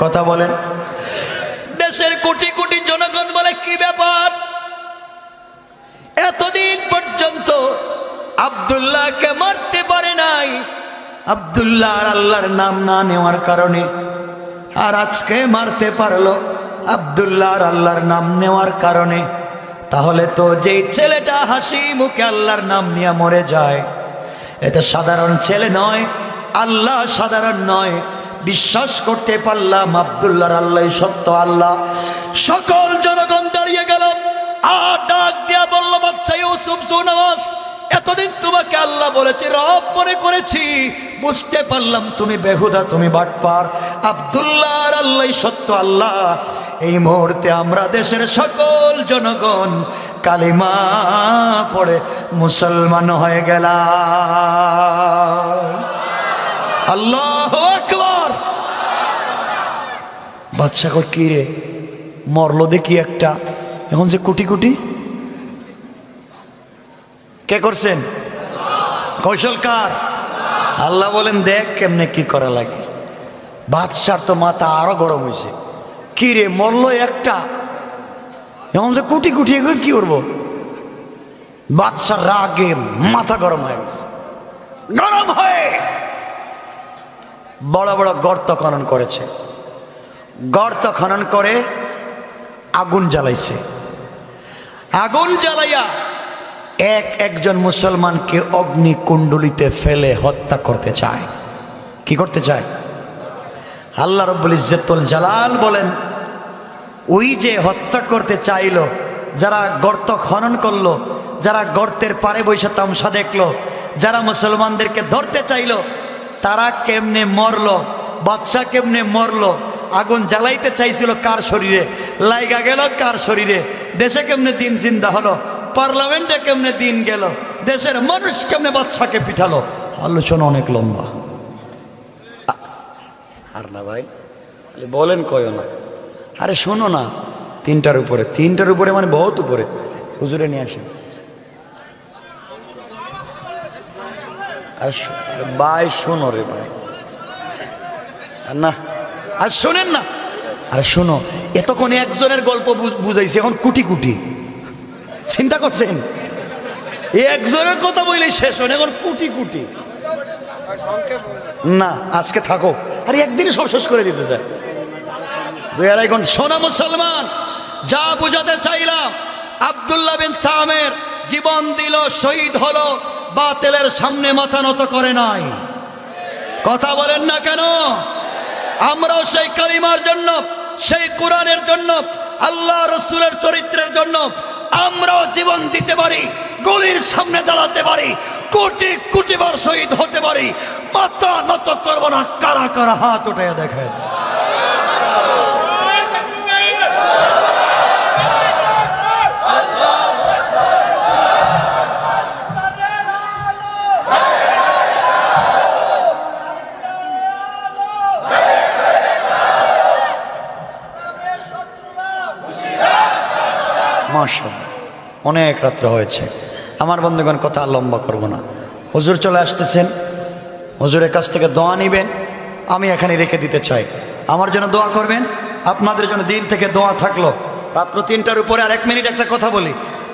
কথা বলেন, দেশের কোটি কোটি জনগণ বলে কি ব্যাপার, এতদিন পর্যন্ত আব্দুল্লাহকে মারতে পারে নাই, আব্দুল্লাহ আর আল্লাহর নাম না নেওয়ার কারণে, আর আজকে মারতে পারলো আব্দুল্লাহ আর আল্লাহর নাম নেওয়ার কারণে। তাহলে তো যেই ছেলেটা হাসি মুখে আল্লাহর নাম নিয়ে মরে যায়, এটা সাধারণ ছেলে নয়, আল্লাহ সাধারণ নয়। বিশ্বাস করতে পারলাম আব্দুল্লাহর আল্লাহ সত্য আল্লাহ। সকল জনগণ দাঁড়িয়ে গেল, আর ডাক দিয়া বলল, বাদশা ইউসুফ সুনাওয়াজ, এতদিন তোমাকে আল্লাহ বলেছে, রব মনে করেছি, বুঝতে পারলাম তুমি বেহুদা, তুমি বাটপার। আব্দুল্লাহ আর আল্লাহ সত্য আল্লাহ। এই মুহূর্তে আমরা দেশের সকল জনগণ কালিমা পড়ে মুসলমান হয়ে গেলাম। আল্লাহু আকবার। বাদশা কই, কি রে, মরলো দেখি একটা, এখন যে কোটি কোটি কে করছেন? কৌশলকার আল্লাহ বলেন, দেখ কেমনে কি করা লাগে। বাদশার তো মাথা আরো গরম হয়েছে, কি রে মরলো একটা, এখন যে কোটি কোটি, এখন কি করবো? বাদশার রাগে মাথা গরম হয়ে গেছে। গরম হয়ে বড় বড় গর্ত খনন করেছে, গর্ত খনন করে আগুন জ্বালাইছে। আগুন জ্বালাইয়া একজন মুসলমানকে অগ্নিকুণ্ডলিতে ফেলে হত্যা করতে চায়। কি করতে চায়? আল্লাহ রাব্বুল ইজ্জতুল জালাল বলেন, ওই যে হত্যা করতে চাইলো, যারা গর্ত খনন করলো, যারা গর্তের পারে বসে তামসা দেখলো, যারা মুসলমানদেরকে ধরতে চাইলো, তারা কেমনে মরলো, বাদশা কেমনে মরলো, আগুন জ্বালাইতে চাইছিল কার শরীরে, লাইগা গেল কার শরীরে, দেশে কেমনে দিন জিন্দা হলো, পার্লামেন্টে কেমনে দিন গেল, দেশের মানুষ কেমনে বাদশাকে পিঠালো। আলোচনা অনেক লম্বা। আর না ভাই বলেন কয় না, আরে শোনো না, তিনটার উপরে মানে বহুত উপরে, হুজুরে নিয়ে আসেন। ভাই শোনো রে ভাই, না আর শোনেন না, আরে শোনো, এতক্ষণ একজনের গল্প বুঝাইছে, এখন কোটি কোটি। চিন্তা করছেন, একজনের কথা বললে শেষ হয় না, এখন কোটি কোটি। না আজকে থাকো, আরে একদিনে সব শেষ করে দিতে চায়। 2-2.5 ঘন্টা। সোনা মুসলমান, যা বুঝাতে চাইলাম, আব্দুল্লাহ বিন তামের জীবন দিল, শহীদ হলো, বাতিলের সামনে মাথা নত করে নাই। কথা বলেন না কেন? আমরাও সেই কালিমার জন্য, সেই কোরআনের জন্য, আল্লাহ রসুলের চরিত্রের জন্য আমরাও জীবন দিতে পারি, গুলির সামনে দাঁড়াতে পারি, কোটি কোটি বার শহীদ হতে পারি, মাথা নত করবো না। কারা কারা হাত উঠে দেখেন। মাশাআল্লাহ, অনেক রাত্র হয়েছে। আমার বন্ধুগণ, কথা আর লম্বা করবো না। হুজুর চলে আসতেছেন, হুজুরের কাছ থেকে দোয়া নিবেন। আমি এখানে রেখে দিতে চাই, আমার জন্য দোয়া করবেন। আপনাদের জন্য দিল থেকে দোয়া থাকলো। রাত্র 3টার উপরে আর 1 মিনিট একটা কথা বলি।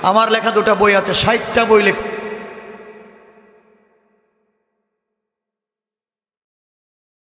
আমার লেখা 2টা বই আছে, 60টা বই